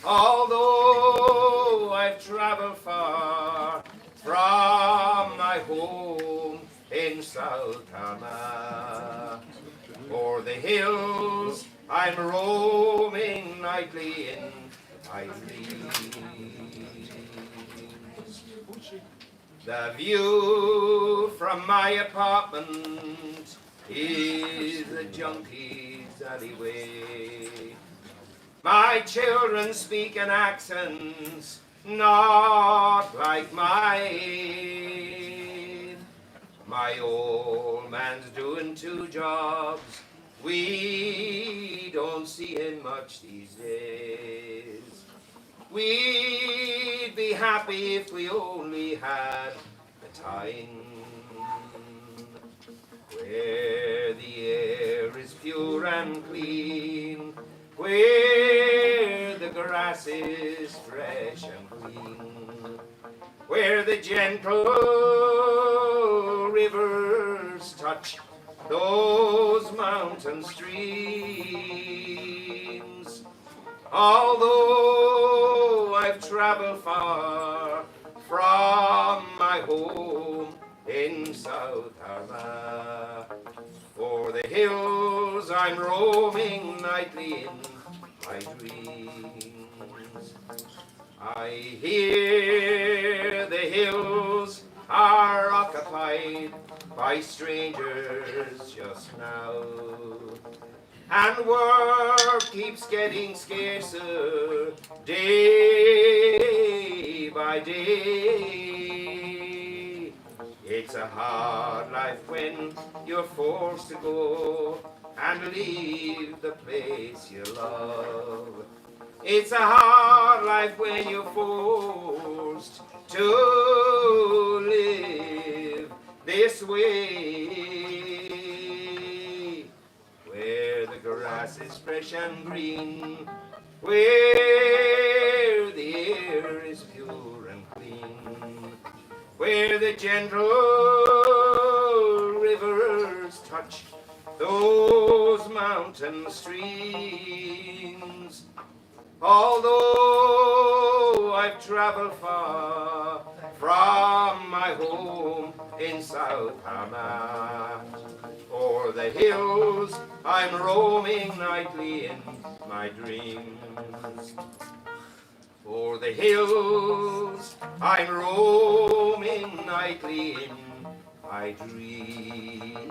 Although I've traveled far from my home in South Carolina, o'er the hills I'm roaming nightly in my dreams. The view from my apartment is the junkie's alleyway. My children speak in accents not like mine. My old man's doing 2 jobs. We don't see him much these days. We'd be happy if we only had the time. Where the air is pure and clean, where the grass is fresh and green, where the gentle rivers touch those mountain streams. Although I've traveled far from my home in South Carolina, o'er the hills I'm roaming nightly in my dreams. I hear the hills are occupied by strangers just now, and work keeps getting scarcer day by day. It's a hard life when you're forced to go and leave the place you love. It's a hard life when you're forced to live this way, where the grass is fresh and green, where the air is pure and clean, where the gentle rivers touch those mountain streams. Although I've traveled far from my home in South Carolina, o'er the hills I'm roaming nightly in my dreams. O'er the hills I'm roaming nightly in my dreams.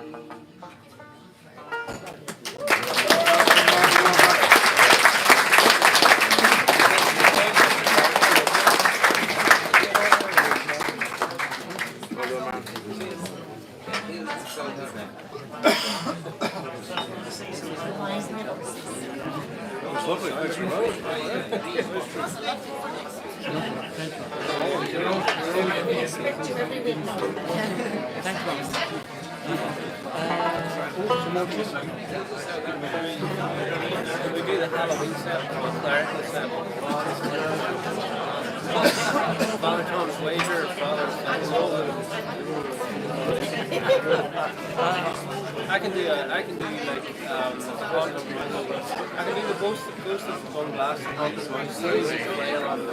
Lovely, nice remote. Thanks, Mum. Some more juice. We do the Halloween set, the clerical set. Father Tom's Wager, Father I can do like I can do the ghost of Fun Blast and Haunted Mouse series as well on the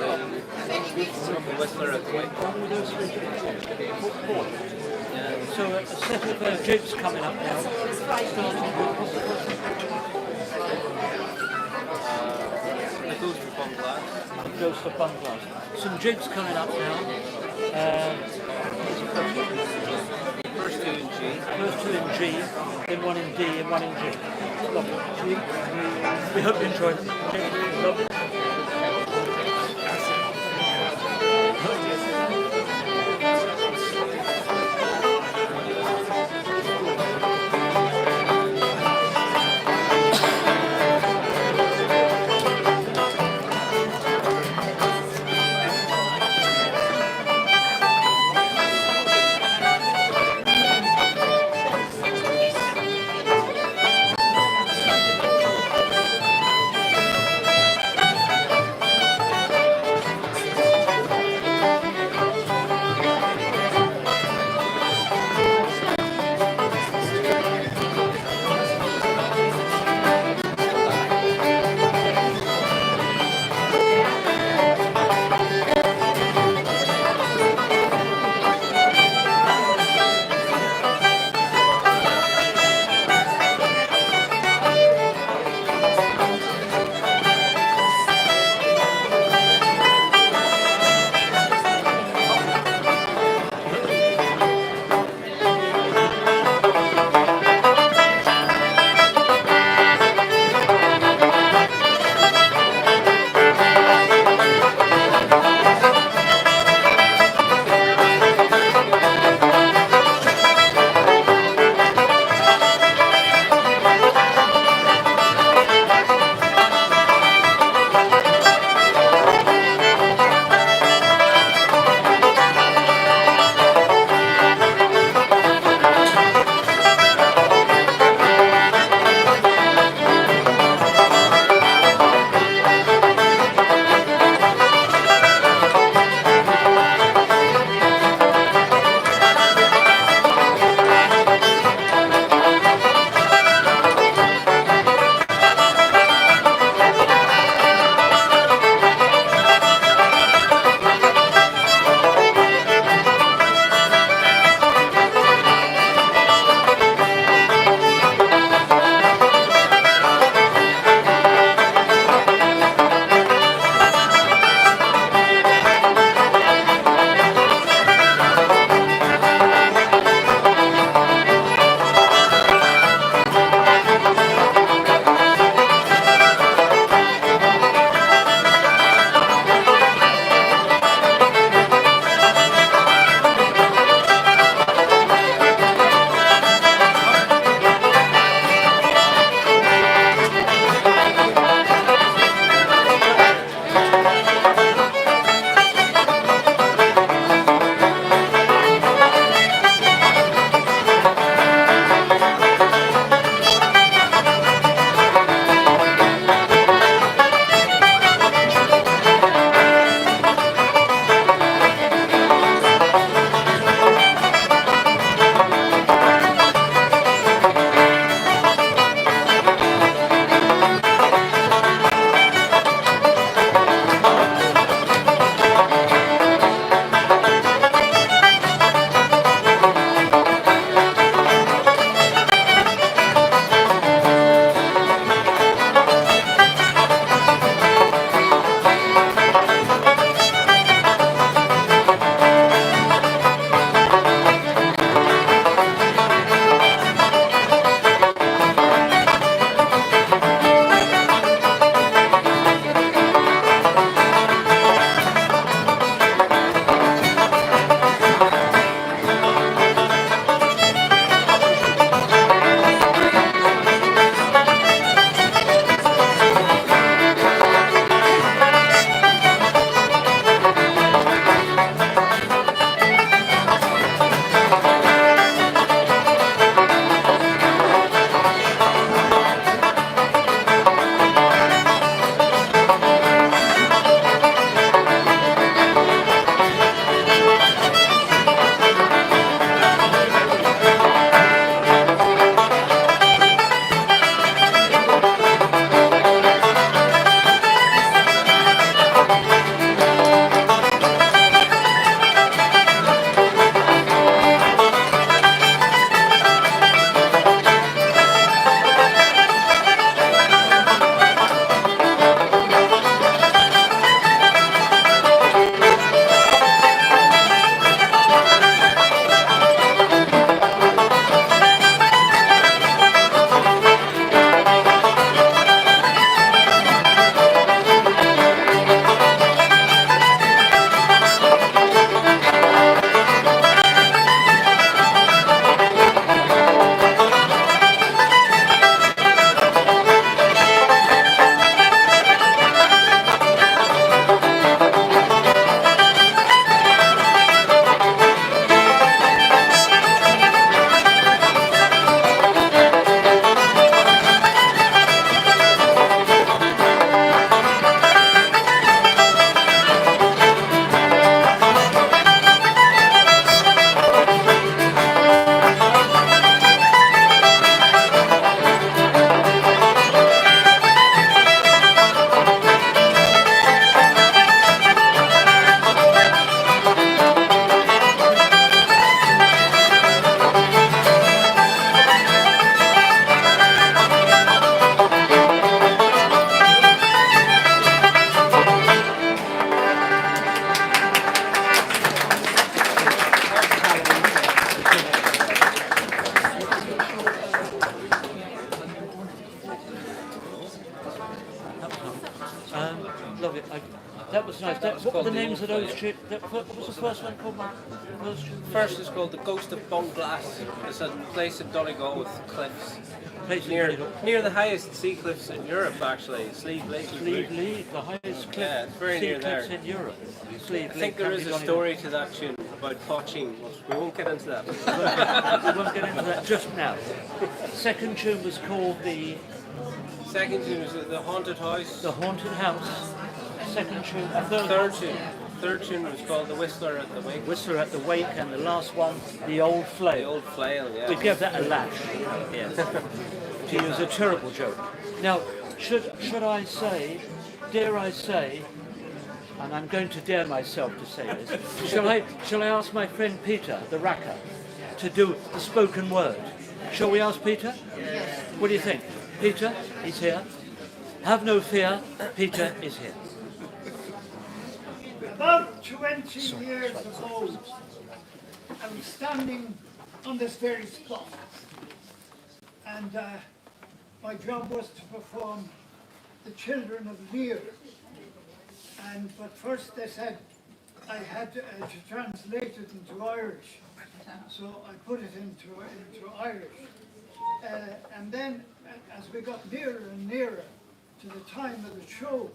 Whistler at the White. So a set of jigs coming up now. The Ghost of Fun Blast. Goes for fun class. Some jigs coming up now. First two in G. First two in G, then one in D, and one in G. Lovely. We hope you enjoyed it. Lovely. That was nice. That was What were called the the names of Old those Flail. tunes? What was the first one called, Mark? First tune? First is called The Ghost of Bunglass. It's a place in Donegal with cliffs. Place Near the highest sea cliffs in Europe, actually. Slieve Lake. Slieve League, the highest cliff, Yeah, it's very sea near cliffs there. in Europe. I Slieve think League, there is County a Donegal. story to that tune about poaching, but we won't get into that. We won't get into that just now. Second tune was called the Second tune is The Haunted House. Haunted House. Second tune, Third tune was called The Whistler at the Wake. Whistler at the Wake, and the last one, The Old The Flail. Old Flail, yeah. We gave that a lash, yes, to use a terrible joke. Now, should I say, dare I say, and I'm going to dare myself to say this, shall I ask my friend Peter, the racker, to do the spoken word? Shall we ask Peter? Yes. What do you think? Peter, he's here. Have no fear, Peter is here. About 20 years ago, I was standing on this very spot, and my job was to perform The Children of Lear. But first they said I had to translate it into Irish, so I put it into Irish. And then, as we got nearer and nearer to the time of the show,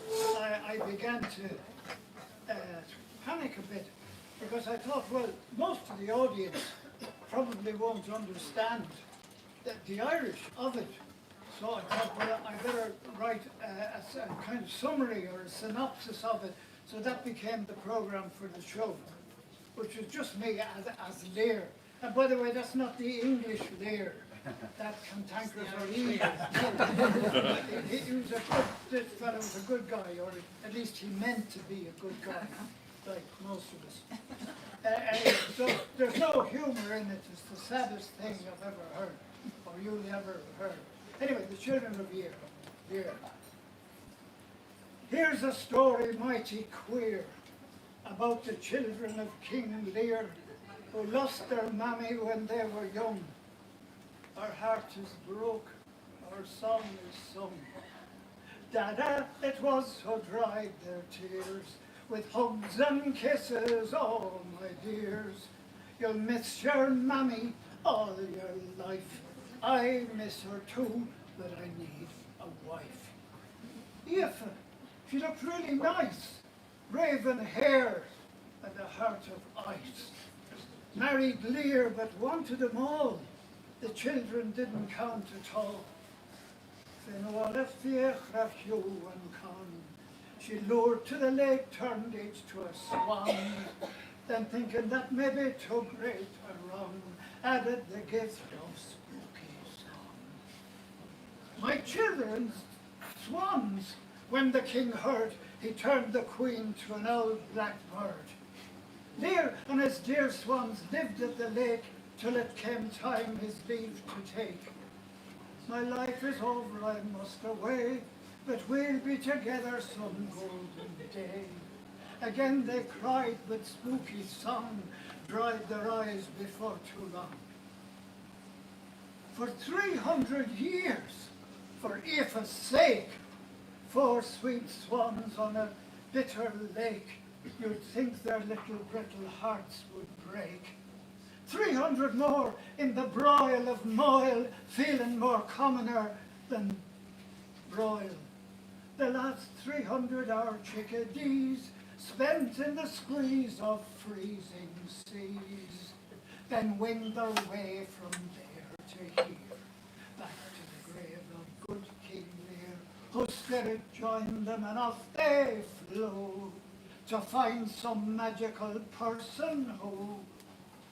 I began to panic a bit, because I thought, well, most of the audience probably won't understand the Irish of it. So I thought, well, I better write a kind of summary or a synopsis of it. So that became the program for the show, which was just me as Lear. And by the way, that's not the English Lear. That cantankerous or evil. He was this fellow was a good guy, or at least he meant to be a good guy, like most of us. So there's no humour in it. It's the saddest thing I've ever heard, or you'll ever heard. Anyway, The Children of Lear. Here's a story mighty queer about the children of King Lear, who lost their mammy when they were young. Our heart is broke, our song is sung. Dada, it was who dried their tears, with hugs and kisses, all my dears. You'll miss your mammy all your life. I miss her too, but I need a wife. Aoife, she looked really nice, raven hair and a heart of ice. Married Lear, but wanted them all. The children didn't count at all. She lured to the lake, turned each to a swan. Then thinking that maybe too great a wrong, added the gift of spooky song. My children's swans, when the king heard, he turned the queen to an old black bird. Lear and his dear swans lived at the lake, till it came time his leave to take. My life is over, I must away, but we'll be together some golden day. Again they cried, but spooky song dried their eyes before too long. For 300 years, for Aoife's sake, 4 sweet swans on a bitter lake, you'd think their little brittle hearts would break. 300 more in the broil of moil, feeling more commoner than broil. The last 300 our chickadees spent in the squeeze of freezing seas, then winged their way from there to here, back to the grave of good King Lear, whose spirit joined them and off they flew, to find some magical person who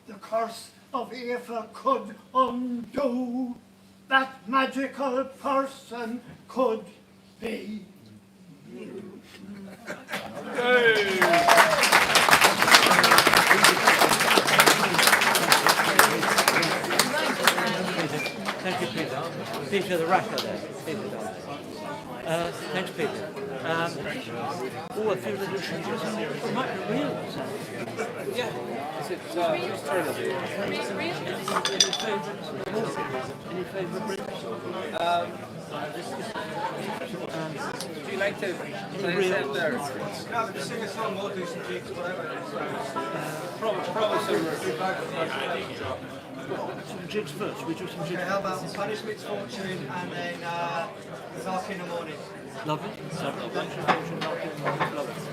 the curse of Aoife could undo. That magical person could be you. Thank you, Peter. Peter the rapper there. Peter. Thanks, Peter. Oh, a few little changes. It might be real. Yeah. Is it just turn it? Any favourite breeds? Do you like to play them there? No, just sing a song, we'll do some jigs, whatever. Probably Some jigs first. We do some jigs. How about Hammersmith's Fortune and then Dark in the Morning? Lovely. Lovely.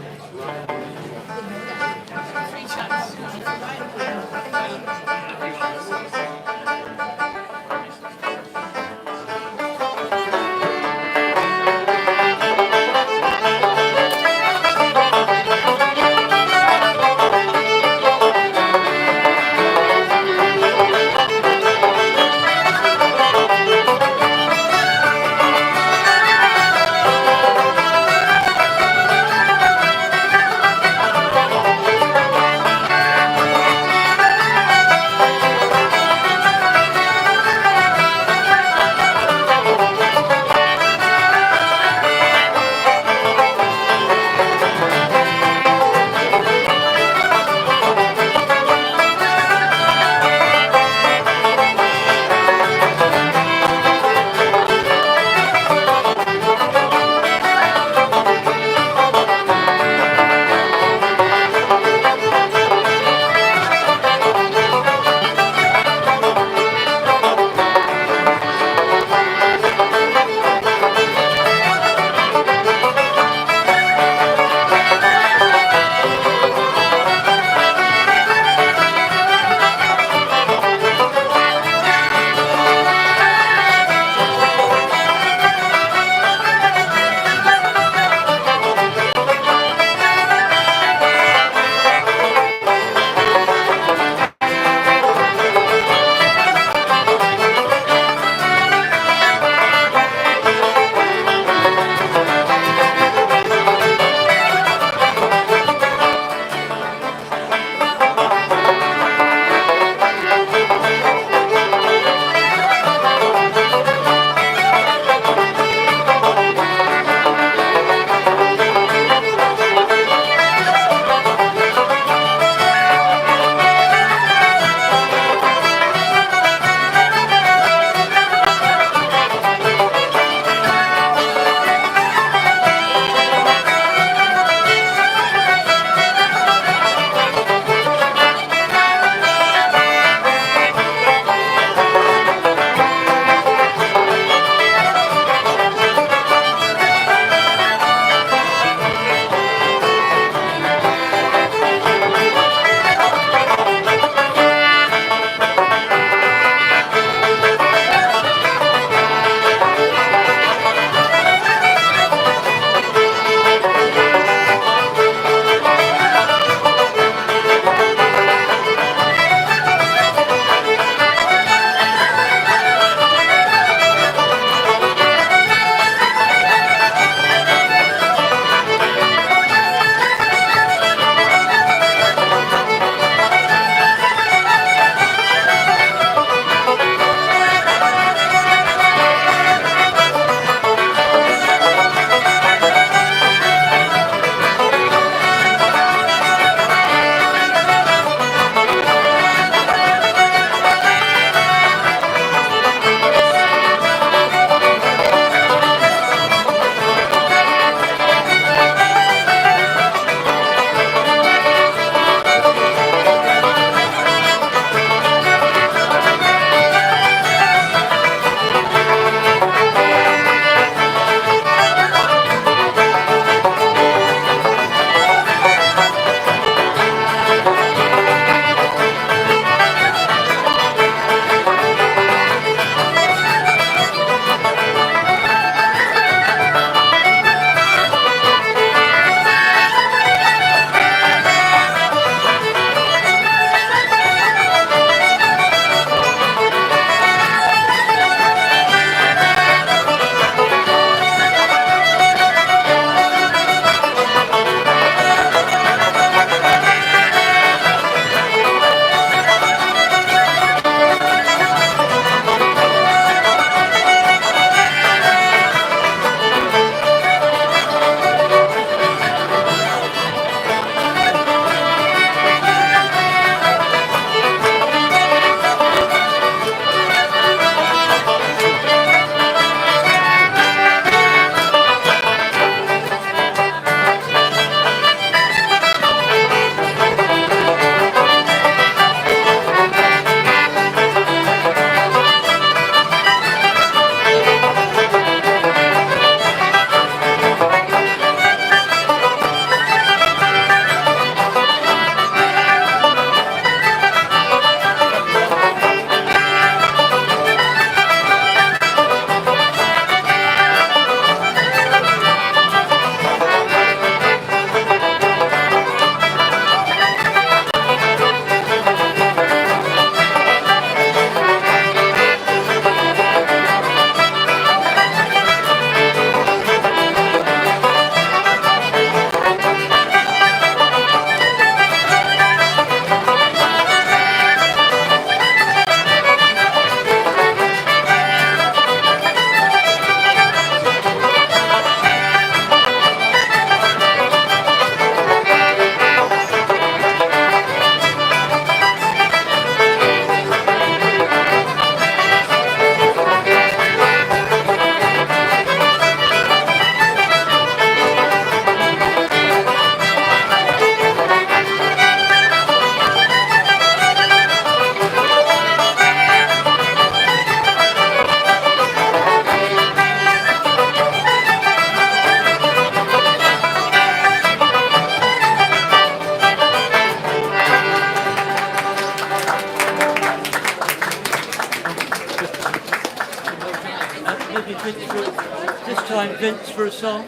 Lovely, Vince this time Vince for a song.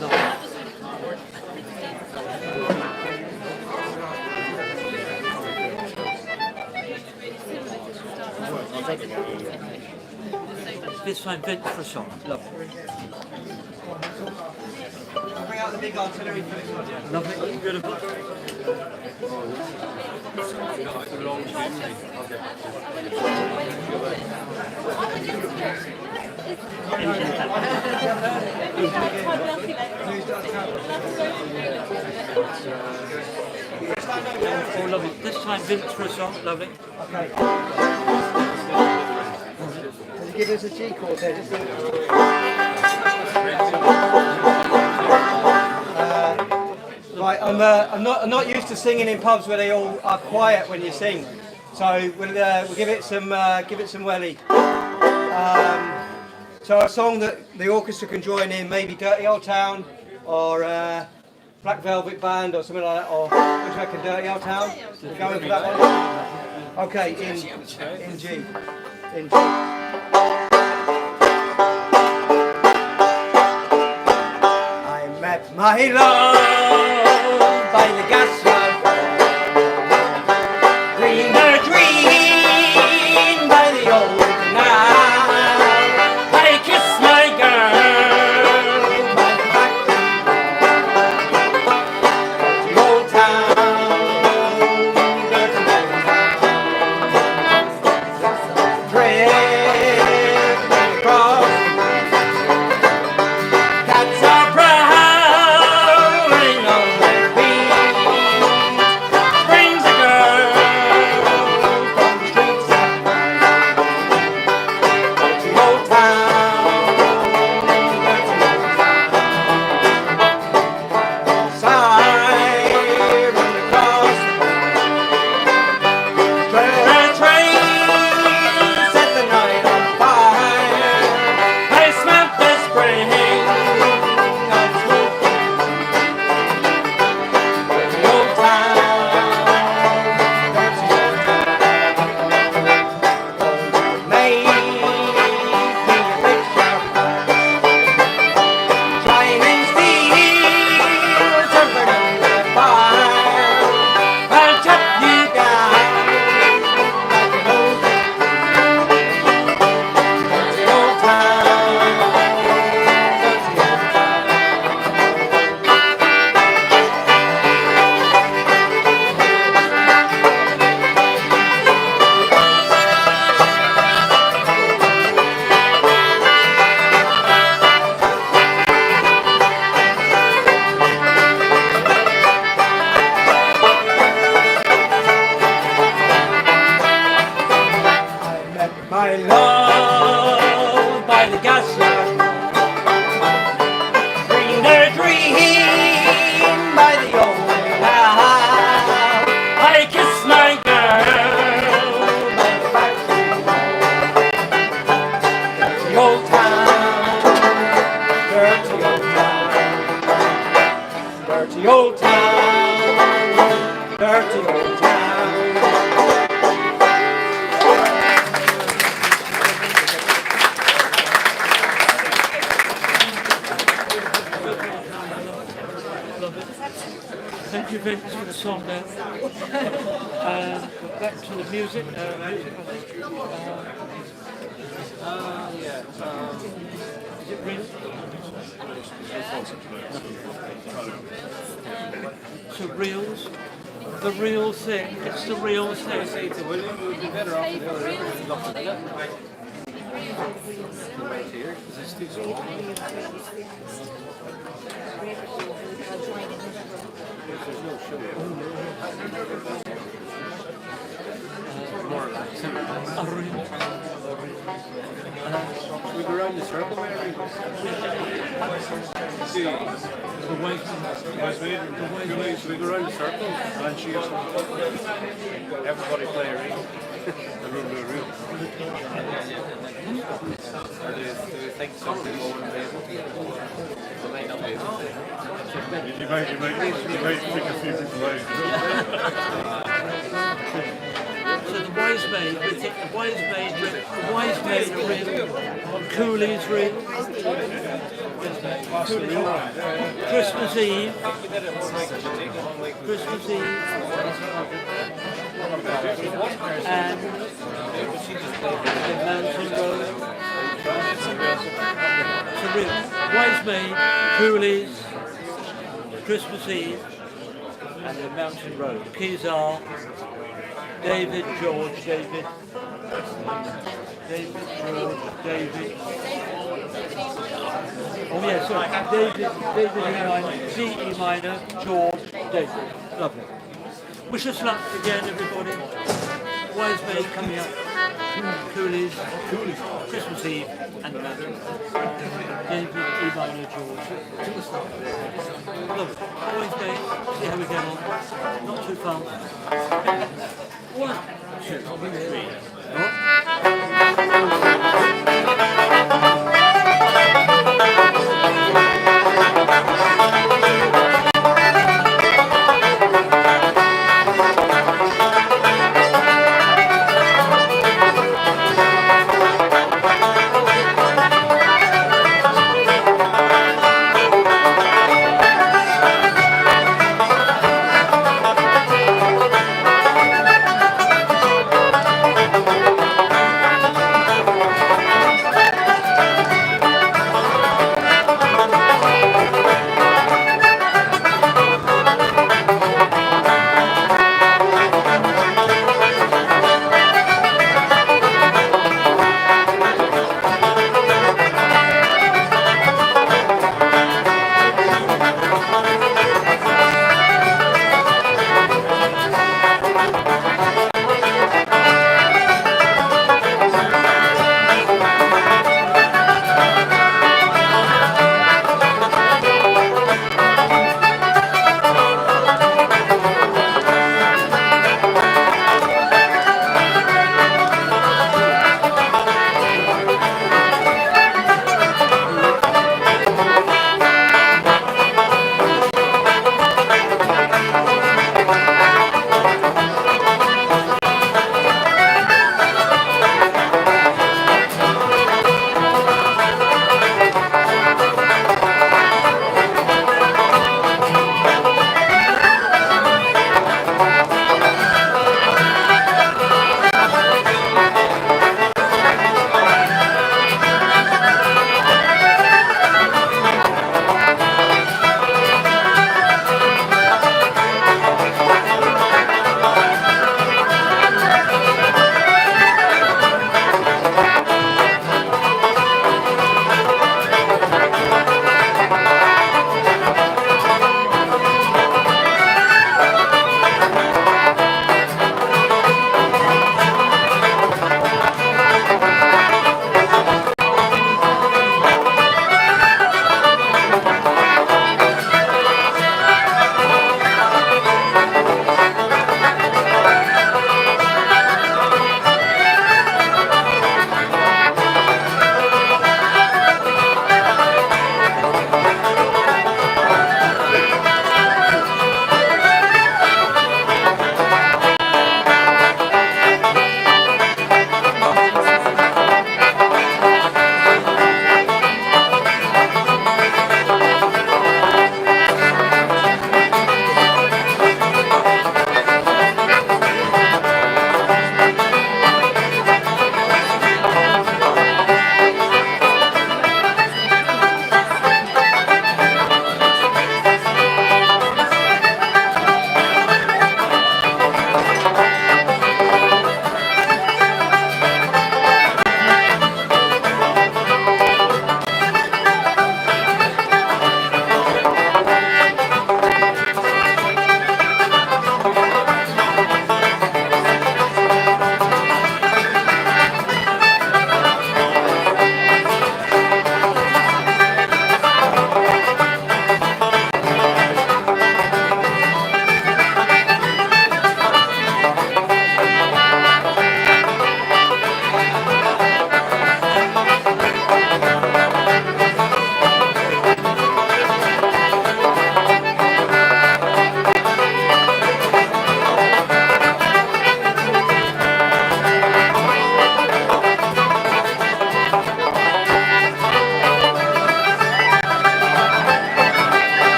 Lovely. This time Vince for a song. Lovely. I'll bring out the big artillery for this one. Lovely, beautiful. Oh, lovely. This time Vince for a song. Lovely. Okay. Can you give us a G chord there? Just right, I'm not used to singing in pubs where they all are quiet when you sing, so we'll give it some welly. So a song that the orchestra can join in, maybe Dirty Old Town or Black Velvet Band or something like that. Or what do you reckon, Dirty Old Town? We're going for that one. Okay, in G. In G. I met my love by the gaslight, greener green by the old canal. I kissed my girl by the factory, the old town, dirty old town. Drifting across, cats are prowling on their feet. Brings a girl from the streets at night. Dirty old town, dirty old town. Siren across, train set the night on fire. I smelt the spring of smoking. Dirty old town, dirty old town. Make me a picture, shining steel, jumping under fire. I'll chop you down like an old dirty old town, dirty old I met my love by the gaslight, greener green by the old canal. I kissed my girl by the factory, dirty old town, dirty old town, dirty old town, dirty old town. Thank you, Vince, for the song there. Back to the music. I think. Is it real? So reels, the real thing. It's the real thing. Say to William, we would be better off if the other was locked together. Right here, because it's too small. There's no sugar. More relaxing. We go around the circle, Mary. See, The way we go around the circle and she has everybody play a reel. The reel. or do you think something more than able to? They might not be able to. You might pick a few people out. So the way Wise Maid, we think the Wise Maid ring, Cooley's ring, Christmas Eve, and the Mountain Road. So Wise Maid, Cooley's, Christmas Eve, and the Mountain Road. The keys are David, George, David. Oh yeah, sorry. David E minor, D E minor, George, David. Lovely. Wish us luck again, everybody. Wise Maid coming up. Cooley's, Christmas Eve, and the Mountain Road. David E minor, George. Lovely. Wise Maid, see how we get on. Not too fast. 1, 2, 3.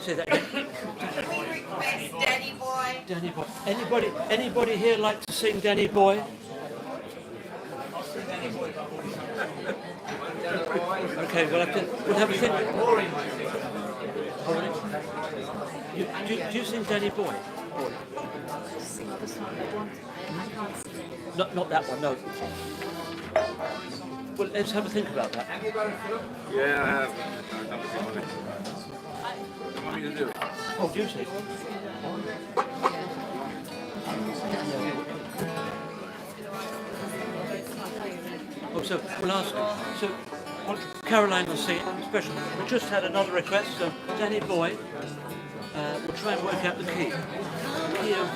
Say that again. Danny Boy. Danny Boy. Anybody here like to sing Danny Boy? Okay, we'll have a think. Oh, really? Do you sing Danny Boy? Sing the song that one. I can't sing it. Not that one, no. Well, let's have a think about that. Yeah, I have. What do you want me to do? Oh, do you sing? Oh, so we'll ask. So, Caroline will sing it special. We just had another request, so Danny Boy. We'll try and work out the key. Key of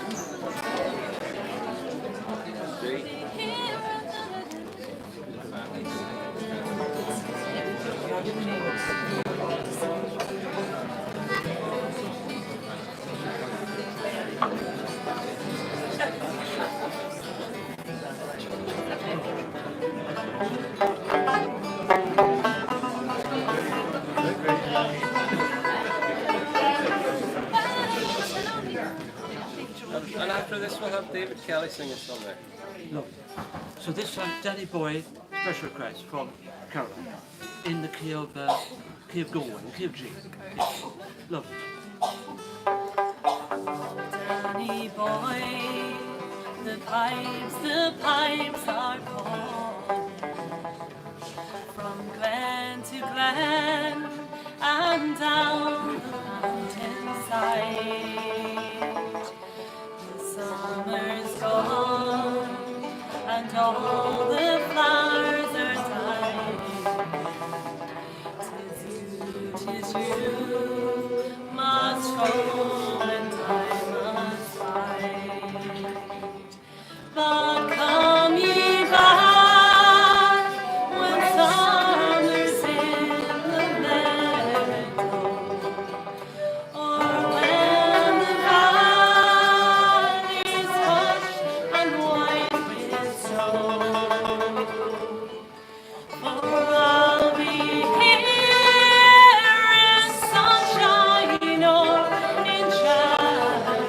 And after this, we'll have David Kelly sing a song there. Look. So this time, Danny Boy, special request from Caroline, in the key of Galway, key of G. Yeah. Lovely. Danny Boy, the pipes are calling from glen to glen and down the mountainside. Summer's gone and all the flowers are dying. 'Tis you must go and I must fight. But come ye back when summer's in the meadow, or when the valley's hushed and white with snow. For I'll be here in sunshine or in shadow.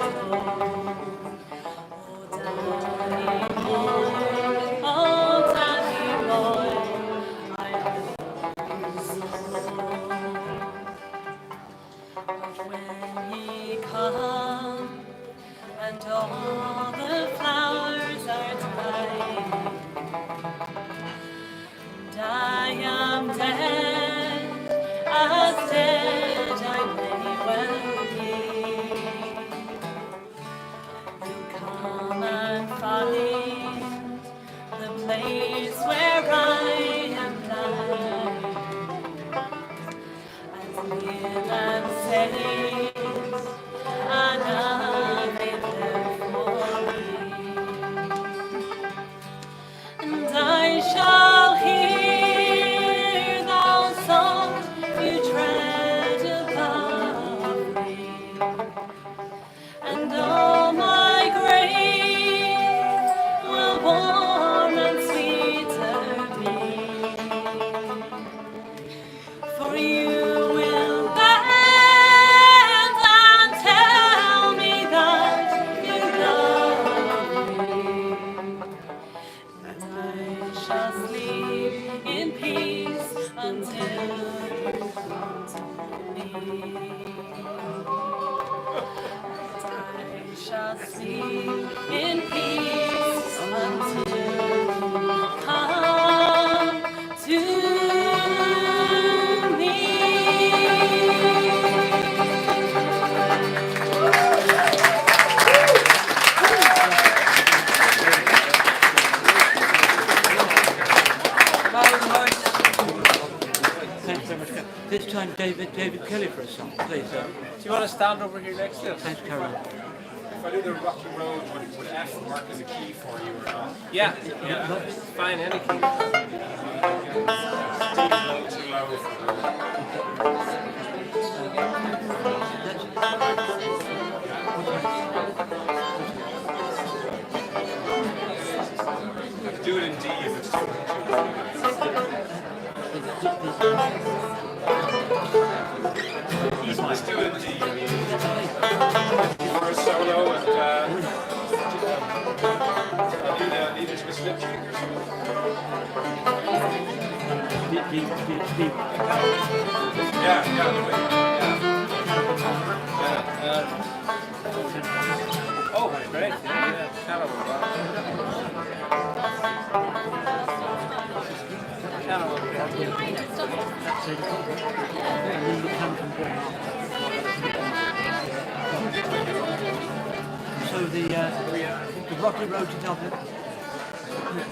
Oh, Danny boy, I love you so. But when ye come and all the flowers are dying, and I am dead, as dead I may well be. You come and find the place where I am lying, and live and say, and I may there for me. And I shall hear thou song you tread above me, and all my grave will warm and sweeter be. For you will bend and tell me that you love me, and I shall sleep in peace until you come to me. I shall sleep in peace until you come to me. Thanks very much. This time, David Kelly for a song, please. Do you want to stand over here next to us? Thanks, Caroline. If I do the rocky road, would F work as a key for you or not? Yeah, it's fine, any key. Do it in D if it's too Easy let's do it for a solo and need a slip check or something. Yeah. Oh, great. Yeah. So the rocky road to Dublin.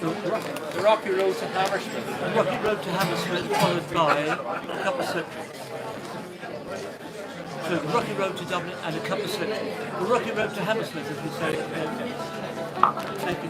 The rocky road to Hammersmith. The rocky road to Hammersmith, followed by a couple of slips. So the rocky road to Dublin and a couple of slips. The rocky road to Hammersmith, as we say. Thank you.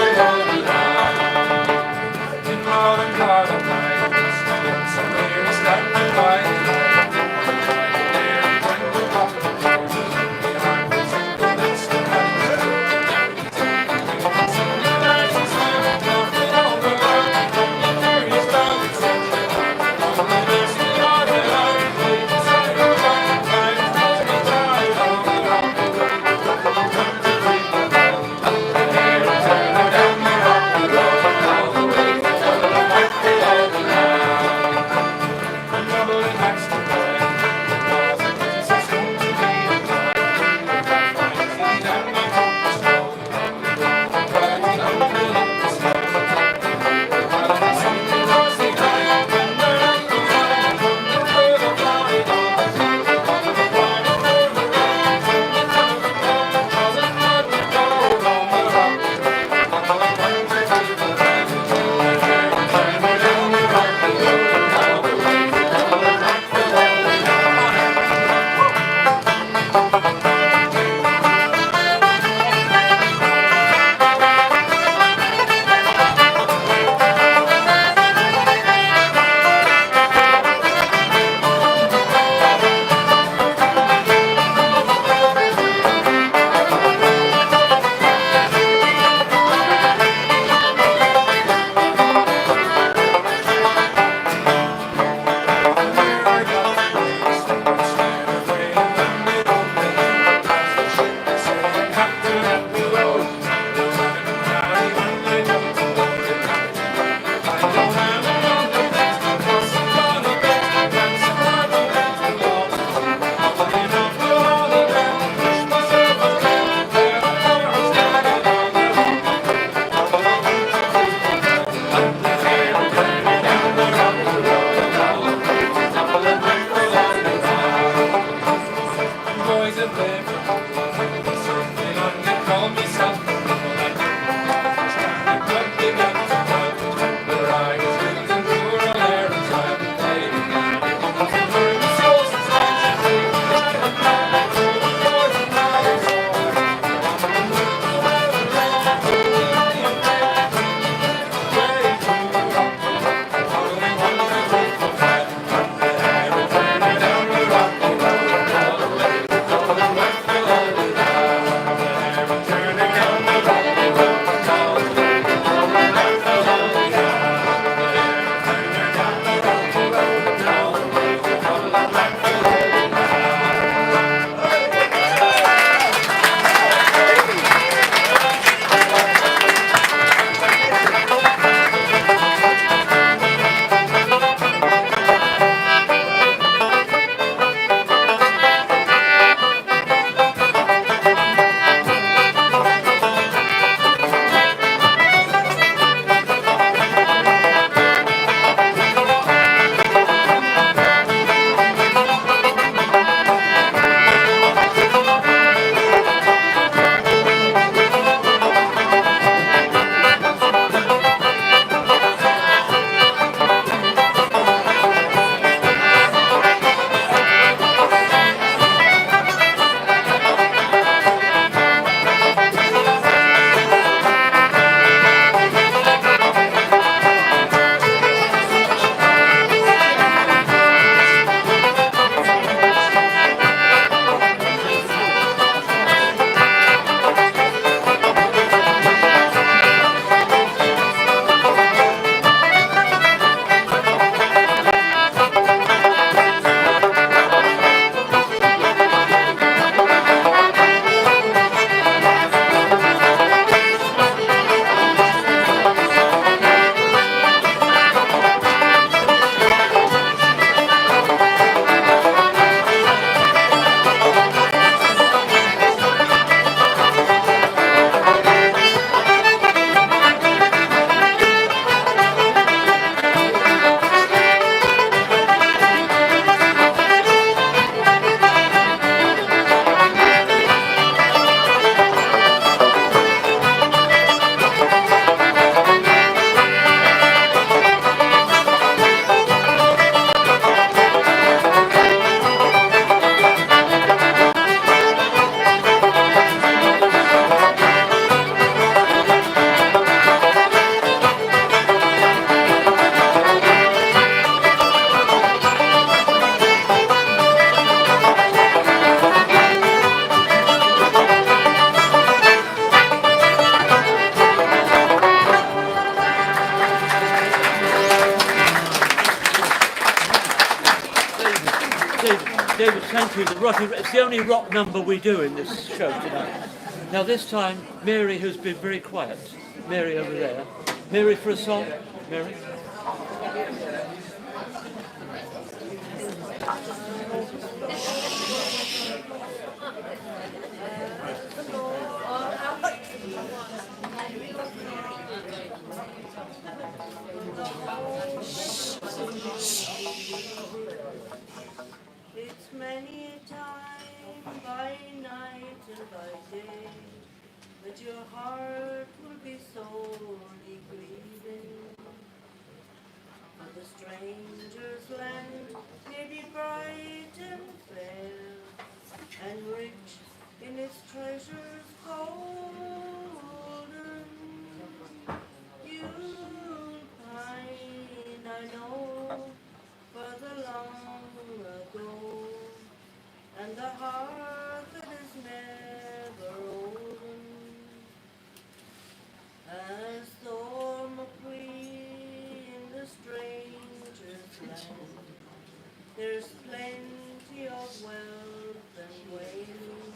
Thank you. David, thank you. It's the only rock number we do in this show tonight. Now this time, Mary, who's been very quiet. Mary over there. Mary for a song. Mary. It's many a time by night and by day that your heart will be sorely grieving. For the stranger's land may be bright and fair, and rich in its treasures golden. You'll pine, I know, for the long ago, and the heart that is never olden. As Thor McQueen in the stranger's land, there's plenty of wealth and wailing,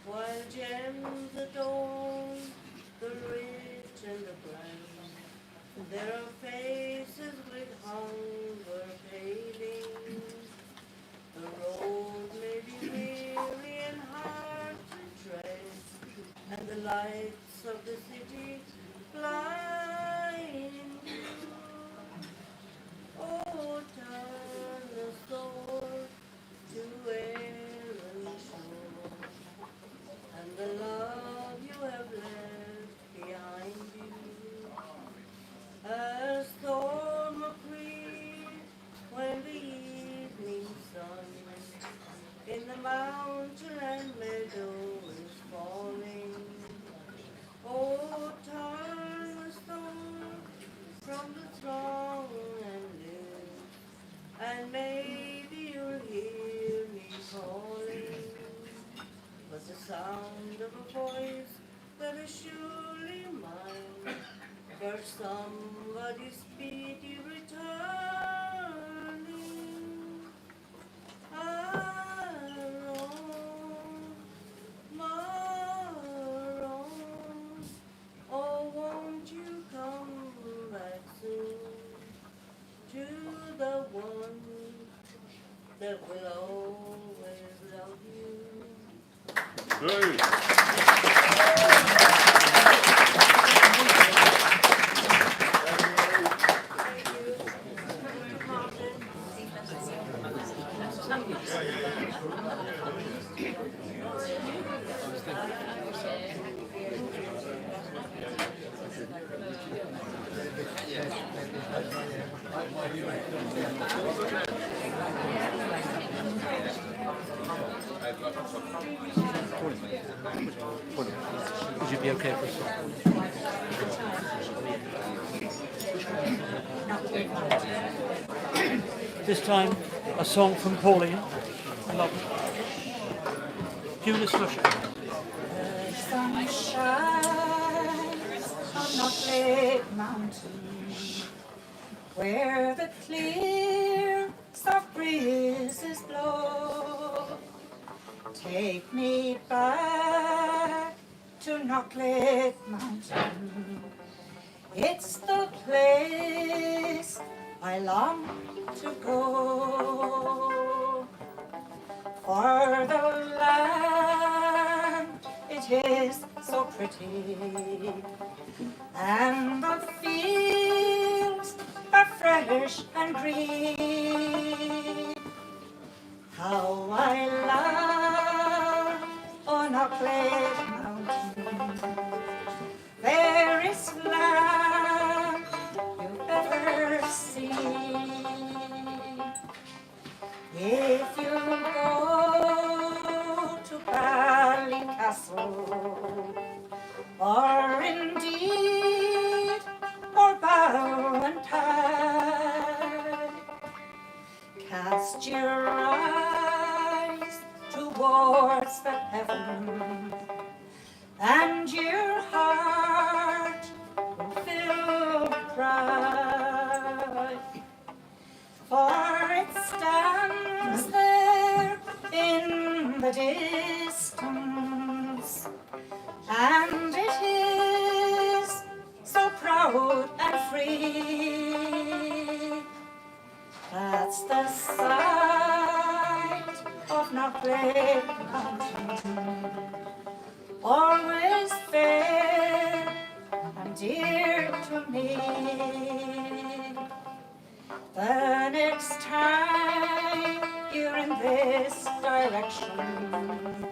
while gems adorn the rich and the grand. There are faces with hunger fading. The road may be weary and hard to tread, and the lights of the city blind you. Oh, turn the sword to Aaron's shore, and the love you have left behind you. As Thor McQueen, when the evening sun in the mountain and meadow is falling. Oh, turn the stone from the throng and live, and maybe you'll hear me calling. But the sound of a voice that is surely mine, for somebody's speedy returning. Maroon, oh, won't you come back soon to the one that will always love you? Would you be okay for a song? This time, a song from Pauline. Love it. Eunice Rusher. The sun shines on Knocklet Mountain, where the clear, soft breezes blow. Take me back to Knocklet Mountain. It's the place I long to go. For the land, it is so pretty, and the fields are fresh and green. How I love on Knocklet Mountain. There is land you've ever seen. If you go to Ballycastle, or indeed or Ballantine, cast your eyes towards the heaven, and your heart will fill with pride, for it stands the distance, and it is so proud and free. That's the sight of Knockglen Mountain, always fair and dear to me. The next time you're in this direction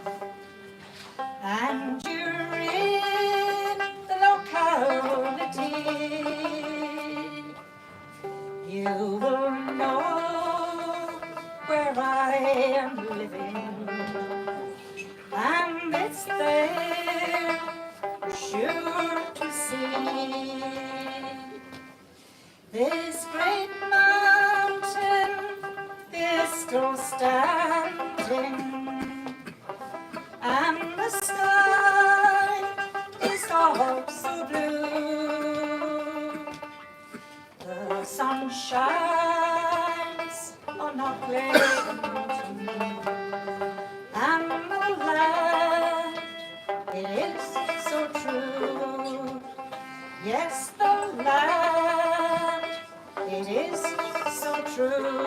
and you're in the locality, you will know where I am living, and it's there you're sure to see. This great mountain is still standing, and the sky is all so blue. The sun shines on Knockglen Mountain, and the land, it is so true. Yes, the land, it is so true.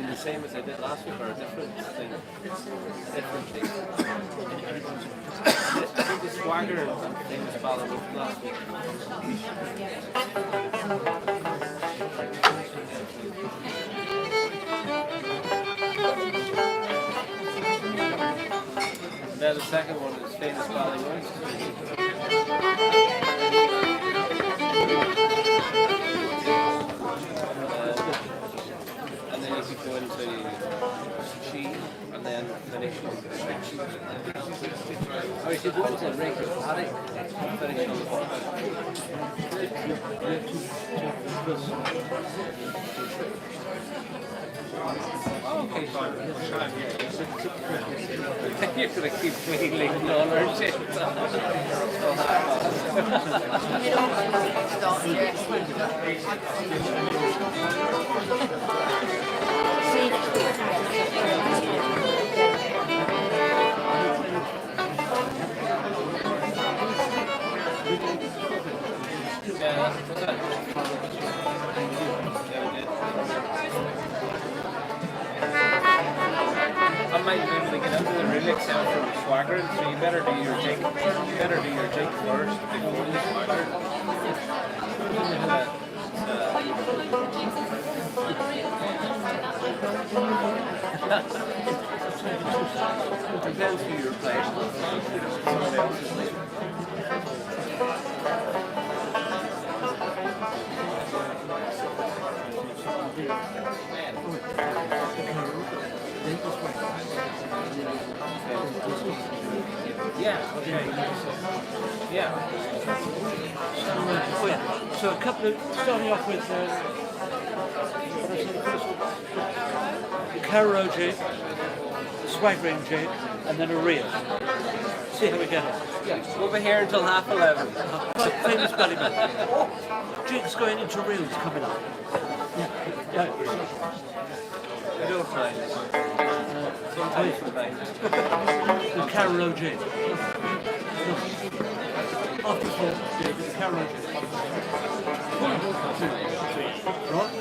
The same as I did last week, or a different thing? Different thing. I think the swagger thing was followed up last week. And then the second one is famous Valley Noise. And then you could go into she, and then finish on or you could go into Rick or Paddy, finish on the bottom. Okay, fine. You're going to keep wheeling on our shit. I might be able to get into the remix sound from Swagger, so you better do your jig. You better do your jig first before the Swagger. Depends who you're playing. Somebody else's name. Yeah, okay. Yeah. So a couple of, starting off with the Caro jig, the swaggering jig, and then a reel. See how we get it. Yeah, we'll be here until 11:30. Famous Ballyman. Jigs going into reels coming up. Yeah. We don't mind. Sometimes we mind. The Caro jig. After 4, yeah, the Caro jig. 1, 2, 3. Right?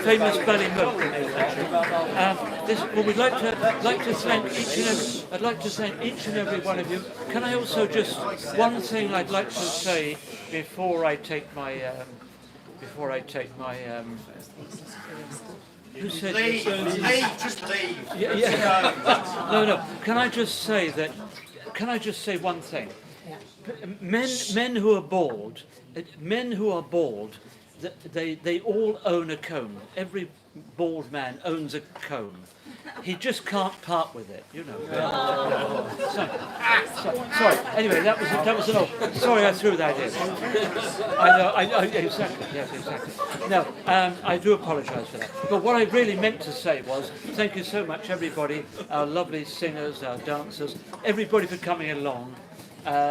famous Ballymote. Well, we'd like to thank I'd like to thank each and every one of you. Can I also just one thing I'd like to say before I take my who said Leave, just leave. Yeah. No. Can I just say one thing? Men who are bald, they all own a comb. Every bald man owns a comb. He just can't part with it, you know. Sorry. Anyway, that was an old. Sorry, I threw that in. I know. Exactly. Yes, exactly. No, I do apologise for that. But what I really meant to say was, thank you so much, everybody, our lovely singers, our dancers, everybody for coming along.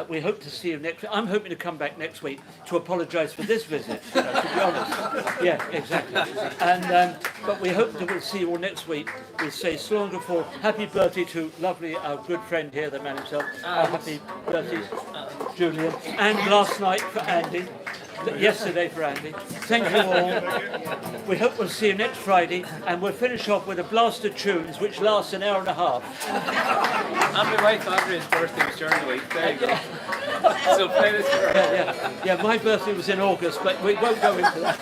We hope to see you next week. I'm hoping to come back next week to apologise for this visit, to be honest. Yeah, exactly. And but we hope that we'll see you all next week. We'll say Slonga for happy birthday to lovely, our good friend here, the man himself. Happy birthday, Julian. And last night for Andy. Yesterday for Andy. Thank you all. We hope we'll see you next Friday, and we'll finish off with a blast of tunes which lasts an hour and a half. And my wife Andrea's birthday was during the week. There you go. So play this for her. Yeah, my birthday was in August, but we won't go into that.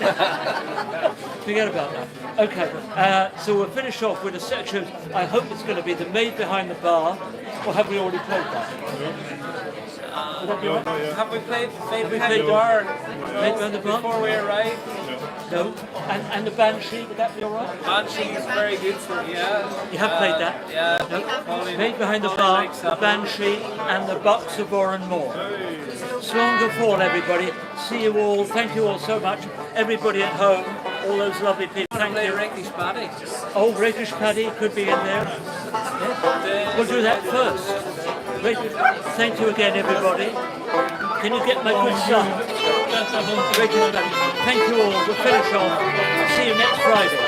Forget about that. Okay, so we'll finish off with a section. I hope it's going to be the Maid Behind the Bar, or have we already played that? Have we played Maid Behind the Bar? Maid Behind the Bar? Before we arrived? No. And the Banshee, would that be alright? Banshee is very good for yeah. You have played that? Yeah. No? Maid Behind the Bar, the Banshee, and the Bucks of Moore. Slonga Fall, everybody. See you all. Thank you all so much. Everybody at home, all those lovely people. Thank you. Rakish Paddy. Oh, Rakish Paddy could be in there. Yeah. We'll do that first. Thank you again, everybody. Can you get my good son? Rakish Paddy. Thank you all. We'll finish off. See you next Friday.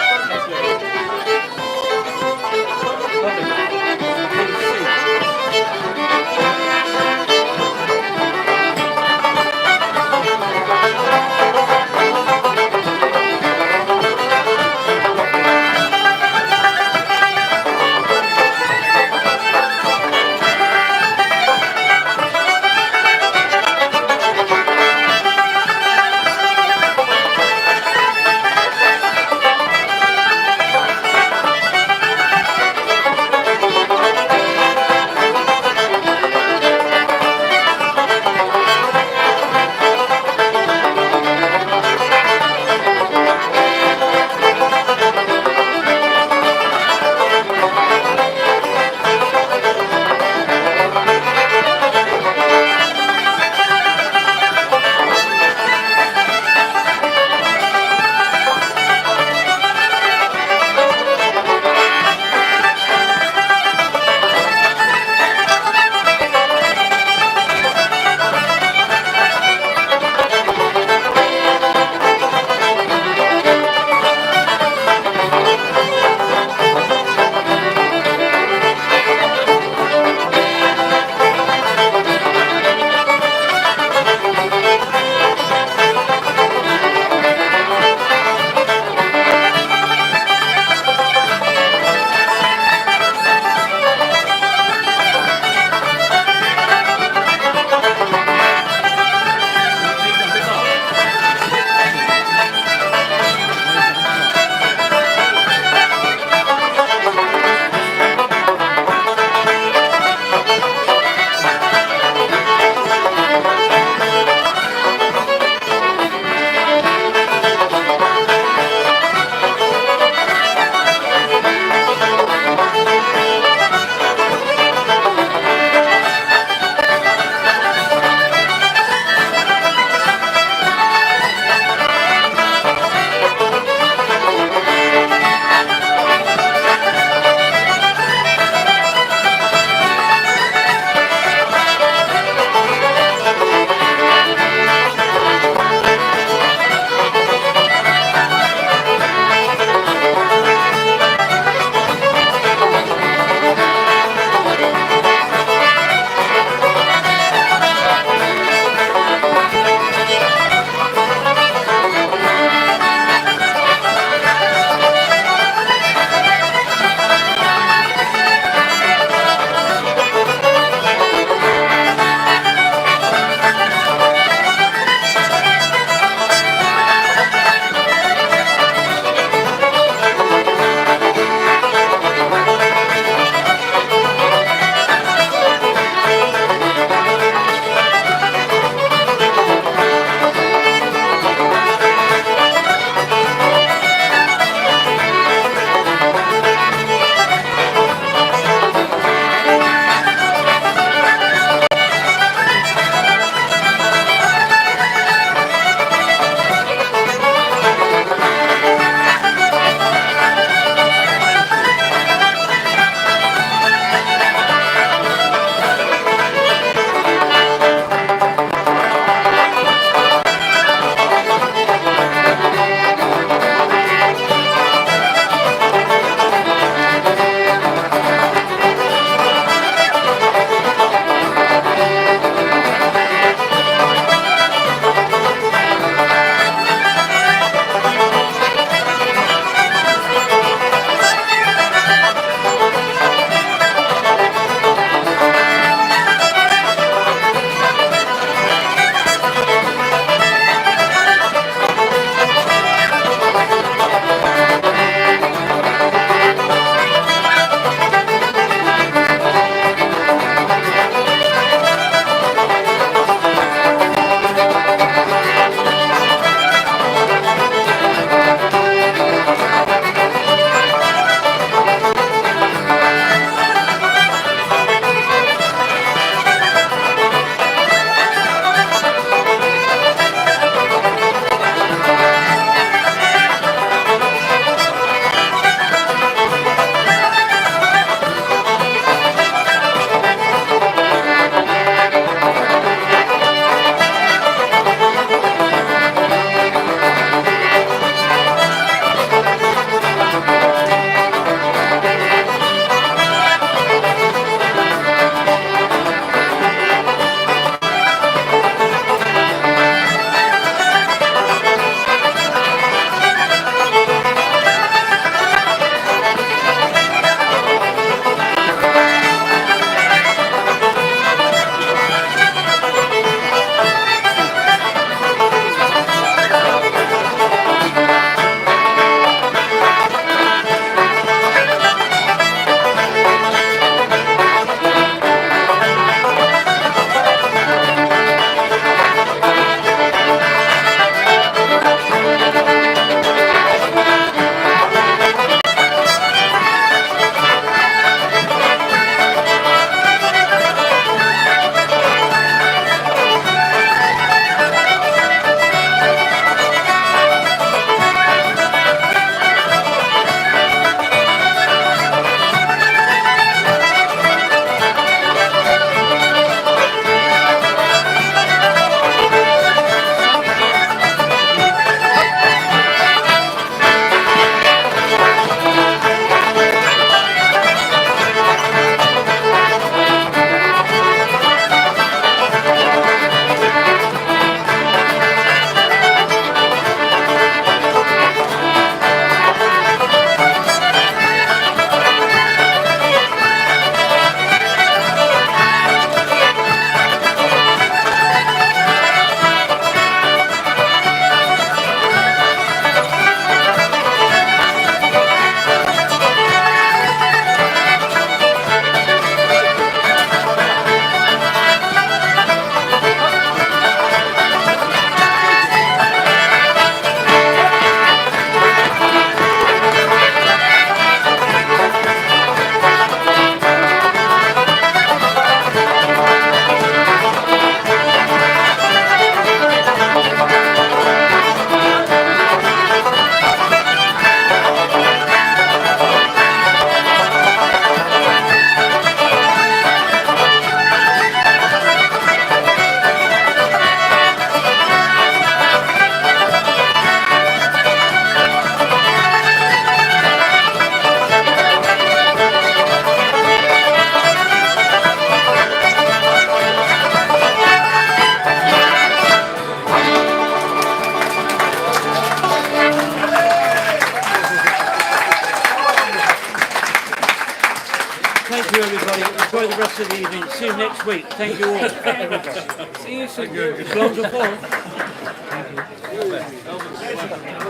for the evening. See you next week. Thank you all. Everybody. See you soon. Close the phone.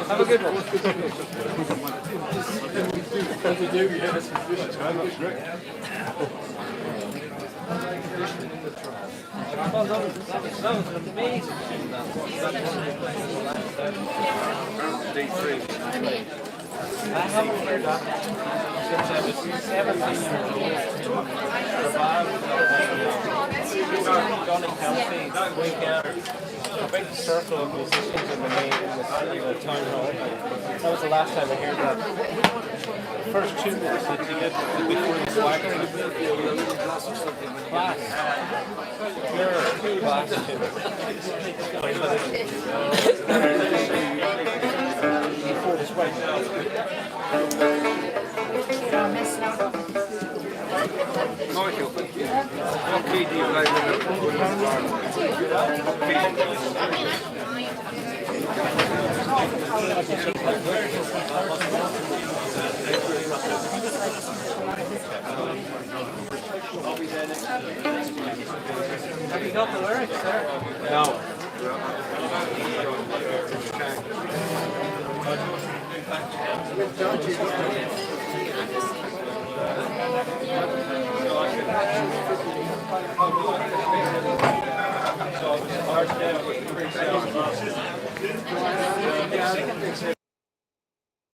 Have a good one. As we do, we had some fish time. That's great. That was an amazing thing. D3. I haven't heard that since I was 17 years old. Johnny Kelsey, weekend, a big circle of musicians in the town hall. That was the last time I heard that. The first two minutes that you did before the flag. Class. Pure class before the swing. Michael, what key do you play Have you got the lyrics there? No.